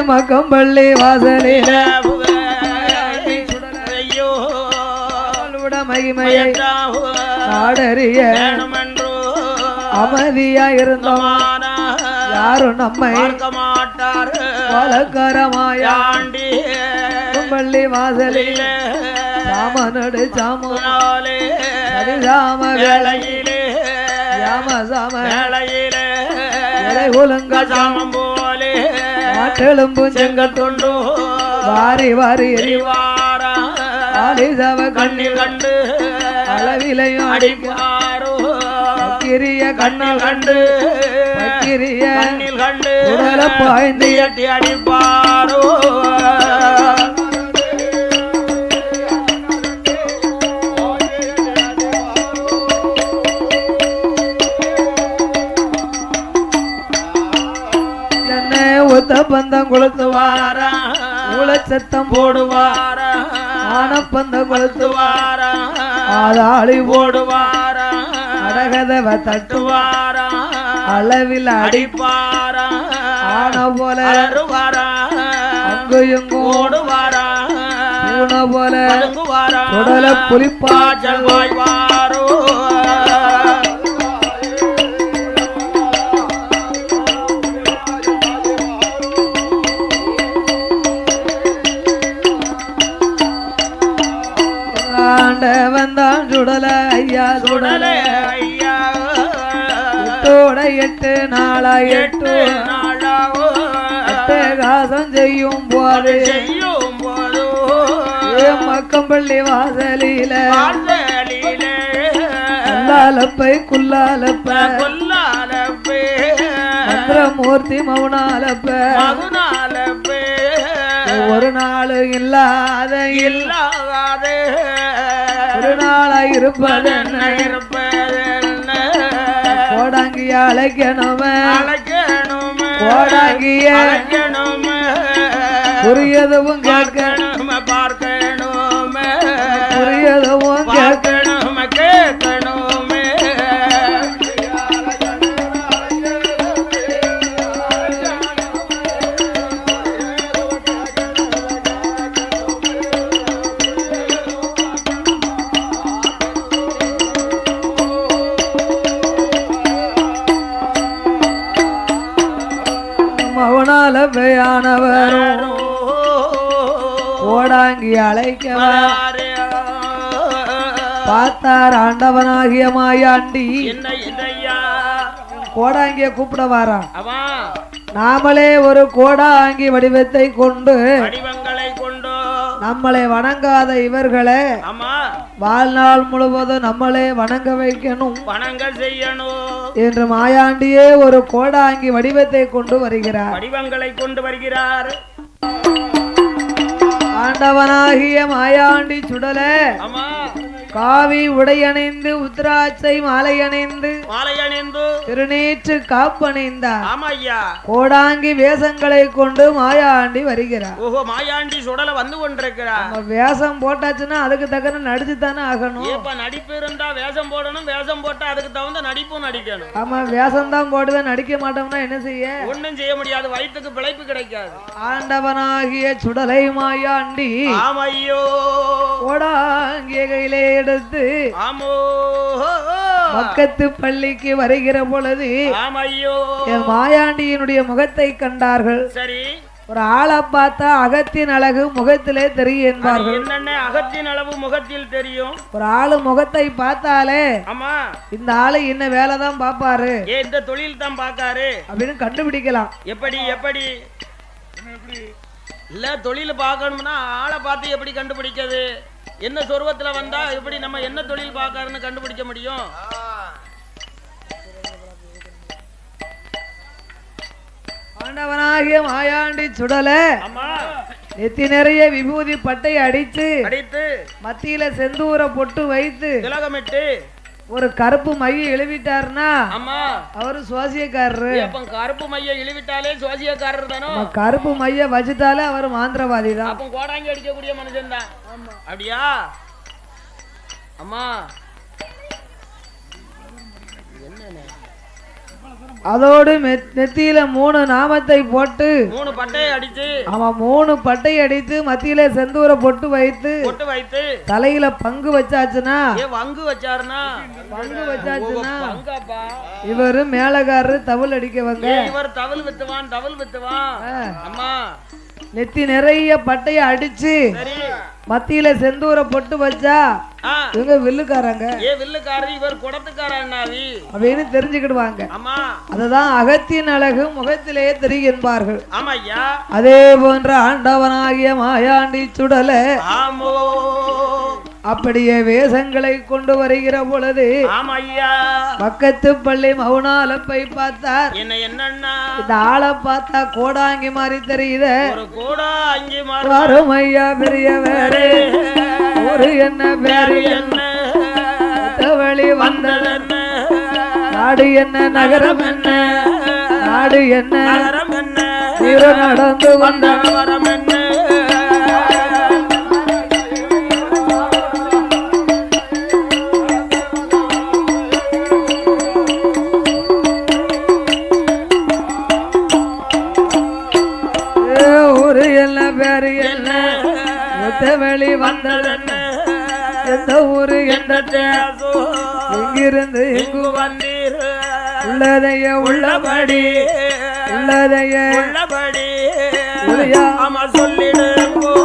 மகம்பள்ளி வாசலில மகிமையை நாடறிய அமைதியா இருந்தோம் யாரும் நம்மை மாட்டார் வழக்கரமாயாண்டி பள்ளி வாசலில சாமனடு சாமனாலே சாம வேளையிலே யாம சாம வேளையிலே ஒழுங்க சாமம் போலே மாட்டெலும்பு செங்கத்தொண்டு வாரி வாரி எரிவாரா ஆலிசவ கண்ணில் கண்டு அளவிலையும் அடிப்பாரோ கிரிய கண்ணில் கண்டு கிரிய கண்ணில் கண்டு உடல பாய்ந்து எட்டி அடிப்பாரோ சத்தம் போடுவார ஆனப்பந்த கொளுத்துவார கொளுத்துவார ஆதாளி போடுவார அடகதவ தட்டுவார அளவில் அடிப்பார ஆன போல அருவார அங்கு எங்கும் ஓடுவார பூன போல பதுங்குவார உடல புலிப்பாச்சல் வாய்வாரோ வந்தான் சுடல ஐயா சுடல ஐயா எட்டோட 8 நாளா 8 நாளாவோ காசம் செய்யும் போது செய்யும் போதோ மக்கம்பள்ளி வாசலில வாசலிலே குல்லாலப்பை குல்லாலப்ப கொல்லாலப்பே மந்திரமூர்த்தி மௌனாலப்ப மகுனாலப்பே ஒரு நாள் இல்லாத இல்லாதே ஒரு நாளா இருப்பதென்ன இருப்பதென்ன கோடாங்கிய அழைக்கணுமே அழைக்கணுமே கோடாங்கிய அழைக்கணுமே புரியதுவும் கேட்கணும் பார்க்கணுமே புரியதுவும் பார்க்கணுமே கேட்கணுமே மௌனால பெயானவரும் கோடாங்கி அழைக்கவர் பார்த்தார் ஆண்டவனாகிய மாயாண்டி என்ன என்னையா கோடாங்கிய கூப்பிட வாரான் அவன் நாமளே ஒரு கோடாங்கி வடிவத்தை கொண்டு வடிவங்களை கொண்டு நம்மளை வணங்காத இவர்களை ஆமா வாழ்நாள் முழுவதும் நம்மளே வணங்க வைக்கணும் பணங்கள் செய்யணும் என்று மாயாண்டியே ஒரு கோடாங்கி வடிவத்தை கொண்டு வருகிறார் வடிவங்களை கொண்டு வருகிறார் ஆண்டவனாகிய மாயாண்டி சுடலே ஆமா காவி உடையணிந்து உத்ராட்சை மாலை அணிந்து மாலை அணிந்து திருநீற்று காப்பணிந்தார் ஆமா ஐயா கோடாங்கி வேஷங்களை கொண்டு மாயாண்டி வருகிறார் ஓஹோ மாயாண்டி சுடல வந்து கொண்டிருக்கிறார் நம்ம வேஷம் போட்டாச்சுன்னா அதுக்கு தக்கன நடிச்சு தானே ஆகணும் இப்ப நடிப்பு இருந்தா வேஷம் போடணும் வேஷம் போட்டா அதுக்கு தகுந்த நடிப்பும் நடிக்கணும் ஆமா வேஷம் தான் போடுவேன் நடிக்க மாட்டோம்னா என்ன செய்ய ஒண்ணும் செய்ய முடியாது வயிற்றுக்கு பிழைப்பு கிடைக்காது ஆண்டவனாகிய சுடலை மாயாண்டி ஆமா ஐயோ கோடாங்கிய கையிலே எடுத்து ஆமோ பக்கத்து பள்ளிக்கு வருகிற பொழுது ஆமா ஐயோ என் மாயாண்டியினுடைய முகத்தை கண்டார்கள். சரி ஒரு ஆளை பார்த்தா அகத்தின் அழகு முகத்திலே தெரியும் என்பார்கள். என்னென்ன அகத்தின் அளவு முகத்தில் தெரியும். ஒரு ஆளு முகத்தை பார்த்தாலே ஆமா இந்த ஆளு என்ன வேலை தான் பாப்பாரு, இந்த தொழில் தான் பாக்காரு அப்படின்னு கண்டுபிடிக்கலாம். எப்படி எப்படி இல்ல தொழில் பார்க்கணும்னா ஆளை பார்த்து எப்படி கண்டுபிடிக்கிறது? என்ன சொருவத்துல வந்தா எப்படி நம்ம என்ன தொழில் பார்க்கறன்னு கண்டுபிடிக்க முடியும்? ஆண்டவனாகிய மாயாண்டி சுடல ஆமா நெத்தி நிறைய விபூதி பட்டை அடித்து மத்தியில செந்தூர பொட்டு வைத்து திலகமிட்டு ஒரு கருப்பு மைய இழுவிட்டாருன்னா ஆமா அவரு சுவாசியக்காரரு. அப்ப கருப்பு மைய இழுவிட்டாலே சுவாசியக்காரர் தானோ? கருப்பு மைய வச்சுட்டாலே அவர் மாந்திரவாதி தான். அப்ப கோடாங்கி அடிக்கக்கூடிய மனுஷன் தான். அப்படியா? அம்மா அதோடு நெத்தியில 3 நாமத்தை போட்டு 3 பட்டையை அடித்து ஆமா 3 பட்டை அடித்து மத்தியில செந்தூர பொட்டு வைத்து தலையில பங்கு வச்சாச்சுன்னா பங்கு வச்சாருன்னா பங்கு வச்சாச்சுன்னா இவரு மேலகாரரு தவில் அடிக்கவங்க. இவர் தவில் வித்துவான். அம்மா நெத்தி நிறைய பட்டைய அடிச்சு மத்தியில செந்தூர பொட்டு வச்சா இவங்க வில்லுக்காரங்க. இவர் குடத்துக்காரன்னாவி அப்படின்னு தெரிஞ்சுக்கிடுவாங்க. ஆமா அதுதான் அகத்தின் அழகு முகத்திலே தெரியும் என்பார்கள். ஆமா ஐயா. அதே போன்ற ஆண்டவனாகிய மாயாண்டி சுடல ஆமோ அப்படியே வேஷங்களை கொண்டு வருகிற பொழுது ஆமா ஐயா பக்கத்து பள்ளி மௌனாலப்பை பார்த்தார். என்னன்னா இந்த ஆளை பார்த்தா கோடாங்கி மாதிரி தெரியுது. ஒரு கோடாங்கி மாதிரி வரும் ஐயா பெரிய வேறு ஒரு என்ன பேரு என்ன வழி வந்தது என்ன நாடு என்ன நகரம் என்ன நாடு என்ன நகரம் என்ன நடந்து வந்த நகரம் என்ன எந்த ஊரு எந்த தேசோ எங்கிருந்து இங்கு வந்தீரு உள்ளதைய உள்ளபடி உள்ளதைய உள்ளபடி உள்ளையா ஆமா சொல்லிடுங்கோ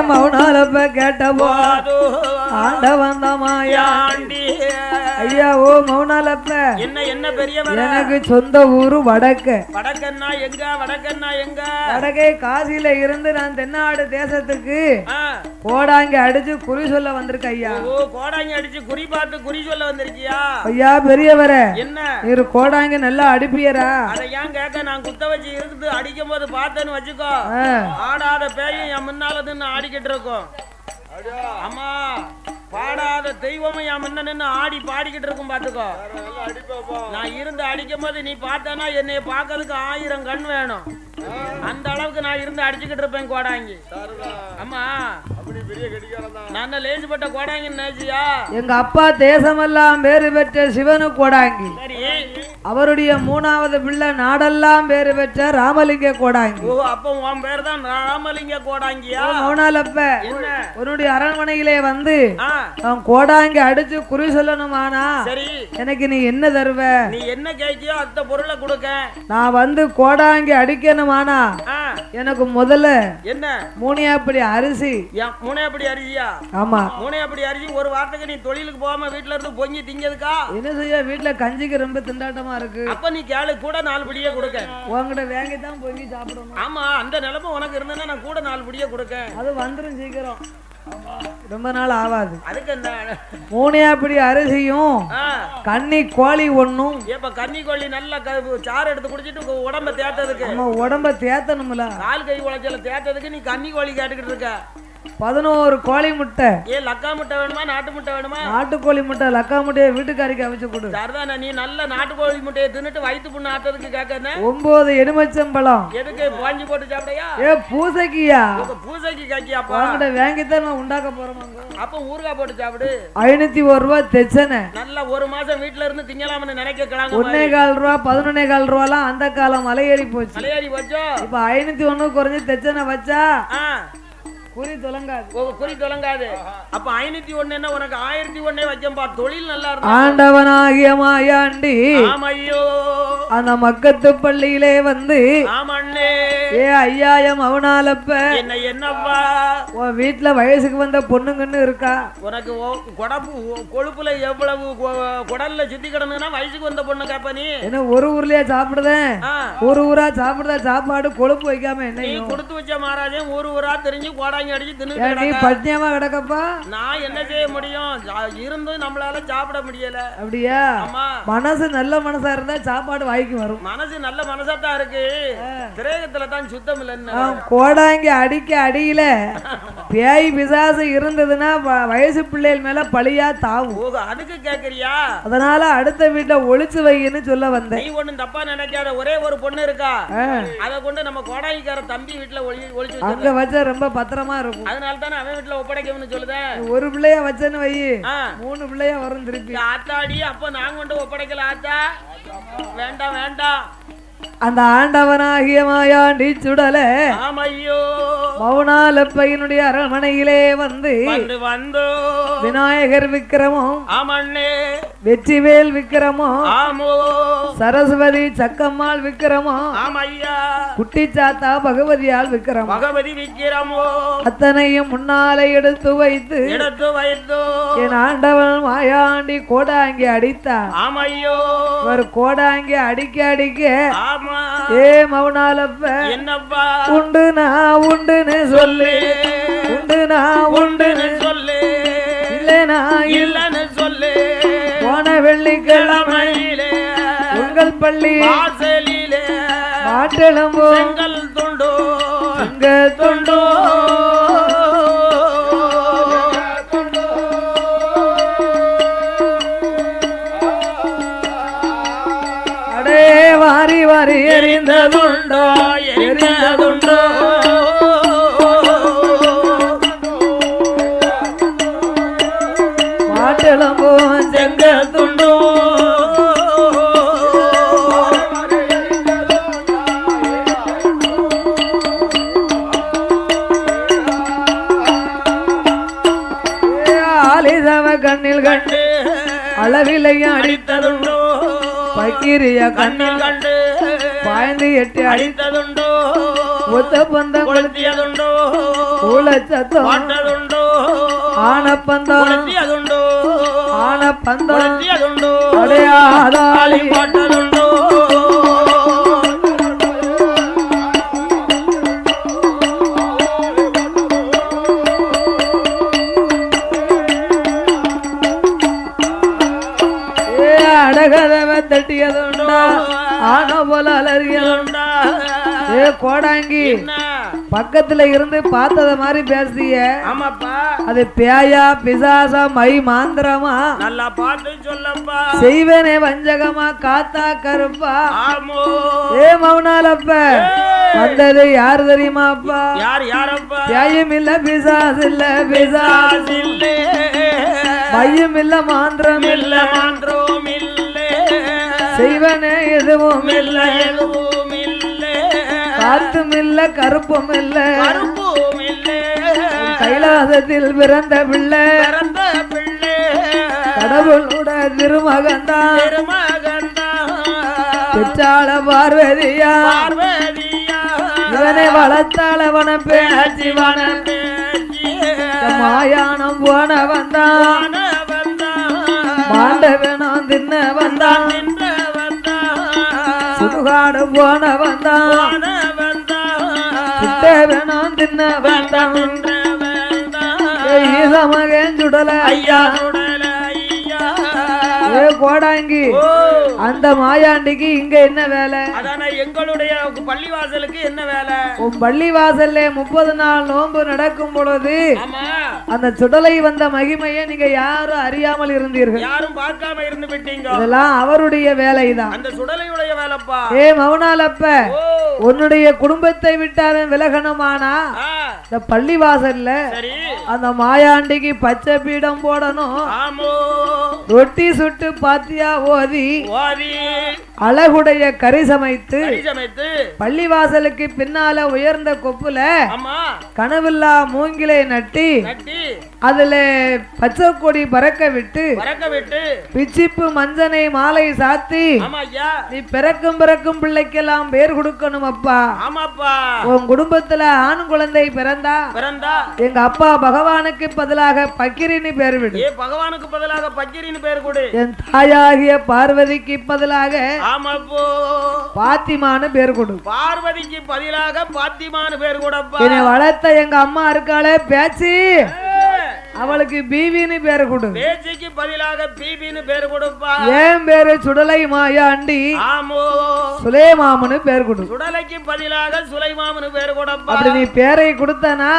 மௌனாலப்ப கேட்டபோ ஆண்டவன் தமாயாண்டி ஐயா ஓ மௌனாலப்ப என்ன பெரியவர் எனக்கு சொந்த ஊரு வடக்கு வடக்கன்னா எங்க வடக்கே காசியில இருந்து நான் தென்னாடு தேசத்துக்கு கோடாங்கி அடிச்சு குறி சொல்ல வந்திருக்க ஐயா ஓ கோடாங்கி அடிச்சு குறி பார்த்து குறி சொல்ல வந்திருக்கியா ஐயா பெரியவரே என்ன நீர் கோடாங்கி நல்லா அடிப்பியரா அதை ஏன் கேட்க நான் குத்த வச்சு இருக்குது அடிக்கும் போது பார்த்தேன்னு வச்சுக்கோ ஆடாத பேயும் என் முன்னால நின்று ஆடிக்கிட்டு இருக்கும் அம்மா பாடாத தெய்வமும் என் முன்ன நின்று ஆடி பாடிக்கிட்டு இருக்கும் பாத்துக்கோ நான் இருந்து அடிக்கும் போது நீ பார்த்தனா என்னைய பார்க்கறதுக்கு 1000 கண் வேணும் அந்த அளவுக்கு நான் இருந்து அடிச்சுக்கிட்டு இருப்பேன் கோடாங்கி அம்மா நான் லேசுப்பட்ட கோடாங்கி நினைச்சியா எங்க அப்பா தேசமெல்லாம் பேரு பெற்ற சிவனு கோடாங்கி சரி அவருடைய 3வது பிள்ளை நாடெல்லாம் பேரு பெற்ற ராமலிங்க கோடாங்கி ஓ அப்ப உன் பேர் தான் ராமலிங்க கோடாங்கியா மௌனாலப்ப உன்னுடைய அரண்மனையிலே வந்து நான் கோடாங்கி அடிச்சு குறி சொல்லணுமானா சரி எனக்கு நீ என்ன தருவ நீ என்ன கேக்கியோ அந்த பொருளை கொடுக்க நான் வந்து கோடாங்கி அடிக்கணுமானா எனக்கு முதல்ல என்ன மூணியாப்படி அரிசி மூணையாப்படி அரிசியா ஆமா மூணையாப்படி அரிசி ஒரு வாரத்துக்கு நீ தொழிலுக்கு போகாம வீட்டுல இருந்து பொங்கி திங்கிறதுக்கா என்ன செய்ய வீட்டுல கஞ்சிக்கு ரொம்ப திண்டாட்டமா இருக்கு அப்ப நீ கேளு கூட 4 படியே கொடுக்க உங்ககிட்ட வாங்கிதான் பொங்கி சாப்பிடணும் ஆமா அந்த நிலைமை உனக்கு இருந்தா நான் கூட 4 படியே கொடுக்க அது வந்துரும் சீக்கிரம் ரொம்ப நாள் ஆகாது அதுக்கு என்ன மூணையாப்படி அரிசியும் கன்னி கோழி ஒண்ணும் இப்ப கன்னி கோழி நல்ல சாறு எடுத்து குடிச்சிட்டு உடம்ப தேத்ததுக்கு நம்ம உடம்ப தேத்தணும்ல கால் கை உழைச்சல தேத்ததுக்கு நீ கன்னி கோழி கேட்டுக்கிட்டு இருக்க 11 கோழி முட்டை லக்கா முட்டை வேணுமா நாட்டு முட்டை வேணுமா நாட்டுக்கோழி முட்டை லக்கா முட்டையை வீட்டுக்காரிக்கு அவிச்சு கொடு சரிதானே நீ நல்ல நாட்டுக்கோழி முட்டையை தின்னுட்டு வயிற்று புண்ணு ஆட்டதுக்கு கேட்க 9 எலுமிச்சம்பழம் எதுக்கு பாஞ்சி போட்டு சாப்பிடையா பூசைக்கியா பூசைக்கு காக்கியாப்பா உங்ககிட்ட வாங்கித்தான் நான் உண்டாக்க போறோம் அப்ப ஊறுகாய் போட்டு சாப்பிடு 501 ரூபாய் தெச்சனை நல்லா 1 மாசம் வீட்டுல இருந்து திங்கலாம்னு நினைக்கிறாங்க 1.25 ரூபா 11.25 ரூபாலாம் அந்த காலம் மலையேறி போச்சு மலையேறி போச்சோ இப்ப 501 குறைஞ்சு தெச்சனை வச்சா குறி தொலங்காது அப்ப 501 என்ன உனக்கு 1001 வச்சம்பா தொழில் நல்லா இருக்கு ஆண்டவனாகிய மாயாண்டி ஆமையோ அந்த மக்கத்து பள்ளியிலே வந்து ஆமண்ணே ஏ ஐயாயம் அவனாலப்ப என்னப்பா உன் வீட்டுல வயசுக்கு வந்த பொண்ணுங்கன்னு இருக்கா உனக்கு கொழுப்புல எவ்வளவு குடல்ல சுத்தி கிடந்துன்னா வயசுக்கு வந்த பொண்ணு கேப்ப நீ என்ன ஒரு ஊர்லயே சாப்பிடுதேன் ஒரு ஊரா சாப்பிடுத சாப்பாடு கொழுப்பு வைக்காம என்ன நீ கொடுத்து வச்ச மகாராஜன் ஊரா தெரிஞ்சு கோடாங்கி அடிச்சு தின்னு பட்னியமா கிடக்கப்பா நான் என்ன செய்ய முடியும் இருந்தும் நம்மளால சாப்பிட முடியல அப்படியா மனசு நல்ல மனசா இருந்தா சாப்பாடு வாய்க்கு வரும் மனசு நல்ல மனசாத்தான் இருக்கு திரேகத்துல தான் சுத்தம் இல்லைன்னு கோடாங்கி அடிக்க அடியில பேய் பிசாசு இருந்ததுன்னா வயசு பிள்ளைகள் மேல பழியா தாவும் அதுக்கு கேக்குறியா அதனால அடுத்த வீட்டுல ஒளிச்சு வைன்னு சொல்ல வந்தேன் நீ ஒண்ணும் தப்பா நினைக்காத ஒரே ஒரு பொண்ணு இருக்கா அத கொண்டு நம்ம கோடாங்கிக்கார தம்பி வீட்டுல ஒளிச்சு அங்க வச்சா ரொம்ப பத்திரமா இருக்கும் அதனால தானே அவன் வீட்டுல ஒப்படைக்கணும்னு சொல்லுதேன் ஒரு பிள்ளைய வச்சேன்னு வை 3 பிள்ளைய வரும் திருப்பி ஆத்தாடி அப்ப நான் கொண்டு ஒப்படைக்கல ஆத்தா வேண்டாம் அந்த ஆண்டவனாகிய மாயாண்டி சுடல ஆமையோ மௌனாலப்பையனுடைய அரண்மனையிலே வந்து விநாயகர் விக்கிரமும் ஆமண்ணே வெற்றிவேல் விக்கிரமும் ஆமோ சரஸ்வதி சக்கம்மாள் விக்கிரமும் ஆமையா குட்டி சாத்தா பகவதியால் விக்கிரமம் பகவதி விக்கிரமோ அத்தனையும் முன்னாலே எடுத்து வைத்து என் ஆண்டவன் மாயாண்டி கோடாங்கி அடித்தார் ஆமையோ ஒரு கோடாங்கி அடிக்க ஆமா ஏ மௌனாலப்ப என்னப்பா உண்டுன்னு சொல்லு உண்டுன்னு சொல்லு இல்லைன்னு சொல்லு போன வெள்ளிக்கிழமையிலே உங்கள் பள்ளி வாசலிலே மாட்டெலும்போ எங்கள் துண்டோ எங்க துண்டோ வாரி வாரி எரிந்ததுண்டோ மாட்டெலும்போ செங்க எரிந்ததுண்டோ ஆலிதவ கண்ணில் கண்டு அளவிலையும் அடித்ததுண்டோ பக்கிரிய கண்ணில் கண்டு பாய்ந்து எட்டி அடித்ததுண்டோ ஒத்த பந்தம் கொளுத்தியதுண்டோ ஊழச்சத்தம் பாட்டதுண்டோ ஆனப்பந்தம் கொளுத்தியதுண்டோ ஆனப்பந்தம் கொளுத்தியதுண்டோ அடையாதாளி பாட்டதுண்டோ அடகதவ தட்டியதுண்டா ஆன போல அலறியதுண்டா ஏ கோடாங்கி பக்கத்துல இருந்து பார்த்தத மாதிரி பேசுதிய ஆமாப்பா அது பேயா பிசாசா மை மாந்திரமா நல்லா பார்த்து சொல்லப்பா செய்வனே வஞ்சகமா காத்தா கருப்பா ஆமோ ஏ மௌனாலப்ப வந்தது யாரு தெரியுமாப்பா யாரப்பா பேயும் இல்ல பிசாஸ் இல்ல பிசாஸ் இல்ல மையும் இல்ல மாந்திரம் இல்ல மாந்திரம் இல்ல செய்வனே எதுவும் இல்ல எதுவும் இல்ல காத்தும் இல்ல கருப்பும் இல்ல கருப்பும் இல்ல கைலாசத்தில் பிறந்த பிள்ளை கடவுளோட திருமகன்தான் பிச்சாள பார்வதியா இவனை வளர்த்தாளவன பேச்சு மாயானம் போன வந்தான் மாண்ட வேணாம் தின்ன வந்தான் சுடுகாடு போன வந்தான் சுட்ட வேணாம் தின்ன வந்தான் மகன் சுடல ஐயா கோடாங்கி அந்த மாயாண்டிக்கு இங்க என்ன வேலை அதான எங்களுடைய பள்ளிவாசலுக்கு என்ன வேலை உன் பள்ளிவாசல்ல 30 நாள் நோன்பு நடக்கும் பொழுது அந்த சுடலை வந்த மகிமையை நீங்க யாரும் அறியாமல் இருந்தீர்கள் யாரும் பார்க்காம இருந்து விட்டீங்க இதெல்லாம் அவருடைய வேலைதான் அந்த சுடலையுடைய வேலைப்பா ஏ மௌனாலப்ப உன்னுடைய குடும்பத்தை விட்டாலும் விலகணுமானா இந்த பள்ளிவாசல்ல அந்த மாயாண்டிக்கு பச்சை பீடம் போடணும் ரொட்டி சுட்டு பாத்தியா ஓதி அழகுடைய கறி சமைத்து பள்ளிவாசலுக்கு பின்னால உயர்ந்த கொப்புல கனவில்லா மூங்கிலை நட்டி அதுல பச்சை கொடி பறக்க விட்டு பிச்சிப்பு மஞ்சனை மாலை சாத்தி நீ பிறக்கும் பிள்ளைக்கெல்லாம் பேர் கொடுக்கணும் அப்பா உன் குடும்பத்துல ஆண் குழந்தை பிறந்தா எங்க அப்பா பகவானுக்கு பதிலாக பக்கிரின்னு பேர் விடு பகவானுக்கு பதிலாக பக்கிரின்னு பேர் கொடு என் தாயாகிய பார்வதிக்கு பதிலாக பாத்திமான்னு பேர் கொடு பார்வதிக்கு பதிலாக பாத்திமான்னு பேர் கொடுப்பா என்னை வளர்த்த எங்க அம்மா இருக்காளே பேச்சு அவளுக்கு பீவின்னு பேர் கொடு பேச்சுக்கு பதிலாக பீபின்னு பேர் கொடுப்பா ஏன் பேரு சுடலை மாயாண்டி சுலைமாமனு பேர் கொடு சுடலைக்கு பதிலாக சுலைமாமனு பேர் கொடுப்பா அப்படி நீ பேரை கொடுத்தனா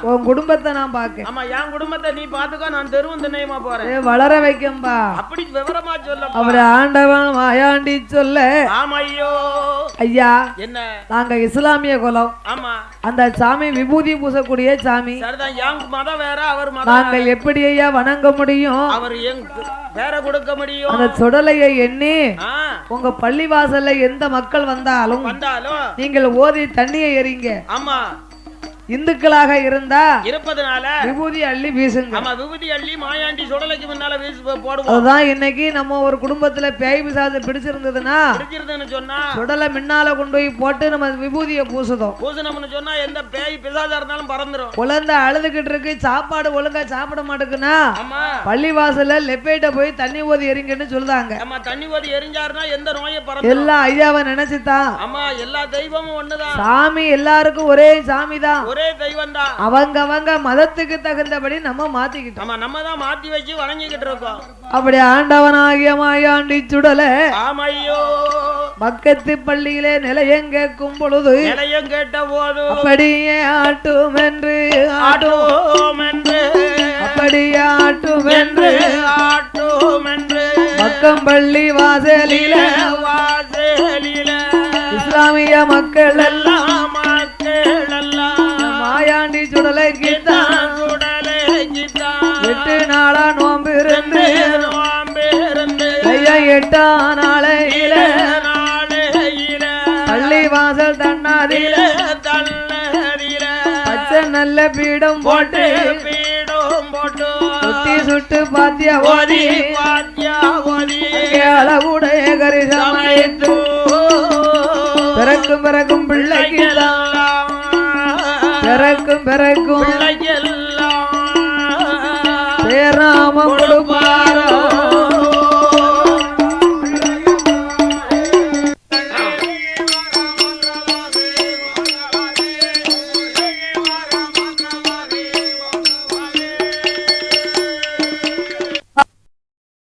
உன் குடும்பத்தை நான் பாக்க ஆமா என் குடும்பத்தை நீ பாத்துக்கோ நான் தெருவும் திண்ணையுமா போறேன் வளர வைக்கம்பா அப்படி விவரமா சொல்ல அப்படி ஆண்டவன் மாயாண்டி சொல்ல ஆமையோ ஐயா என்ன நாங்க இஸ்லாமிய குலம் ஆமா அந்த சாமி விபூதி பூசக்கூடிய சாமி சரிதான் என் மதம் வேற அவர் மதம் நாங்கள் எப்படி ஐயா வணங்க முடியும் அவர் என் பேர கொடுக்க முடியும் அந்த சுடலையை எண்ணி உங்க பள்ளிவாசல்ல எந்த மக்கள் வந்தாலும் நீங்கள் ஓதி தண்ணியை எறிங்க ஆமா இந்துக்களாக இருந்தா இருப்பதனால விபூதி அள்ளி வீசுங்க ஆமா விபூதி அள்ளி மாயாண்டி சுடலைக்கு முன்னால வீசு போடுவோம் அதுதான் இன்னைக்கு நம்ம ஒரு குடும்பத்துல பேய் பிசாசு பிடிச்சிருந்ததுன்னா சொன்னா சுடலை முன்னால கொண்டு போய் போட்டு நம்ம விபூதியை பூசுதோம் பூசணும்னு சொன்னா எந்த பேய் பிசாசா இருந்தாலும் பறந்துரும் குழந்தை அழுதுகிட்டு இருக்கு சாப்பாடு ஒழுங்கா சாப்பிட மாட்டேங்குன்னா பள்ளிவாசல்ல லெப்பேட்ட போய் தண்ணி ஊதி எறிங்கன்னு சொல்றாங்க ஆமா தண்ணி ஊதி எரிஞ்சாருன்னா எந்த நோயை பறந்துரும் எல்லாம் ஐயாவை நினைச்சுதான் ஆமா எல்லா தெய்வமும் ஒண்ணுதான் சாமி எல்லாருக்கும் ஒரே சாமி தான் ஒரே தெய்வம் தான் அவங்க மதத்துக்கு தகுந்தபடி நம்ம மாத்திக்கிட்டோம் ஆமா நம்ம தான் மாத்தி வச்சு வணங்கிக்கிட்டு இருக்கோம் அப்படி ஆண்டவனாகிய மாயாண்டி சுடல ஆமையோ பக்கத்து பள்ளியிலே நிலையம் கேட்கும் பொழுது நிலையம் கேட்ட போது அப்படியே ஆட்டும் என்று அப்படியே ஆட்டும் என்று பக்கம் பள்ளி வாசலில இஸ்லாமிய மக்கள் எல்லாம் மாயாண்டி சுடலைக்கு தான் 8 நாளா நோம்பு இருந்து 8ஆம் நாளையில பள்ளி வாசல் தன்னாதில பச்சை நல்ல பீடம் போட்டு சுத்தி சுட்டு பாத்தியா ஓதி அளவுடைய கரிசமைத்து பிறக்கும் பிறக்கும் பிள்ளைக்கு பிறக்கும் பிறக்கும்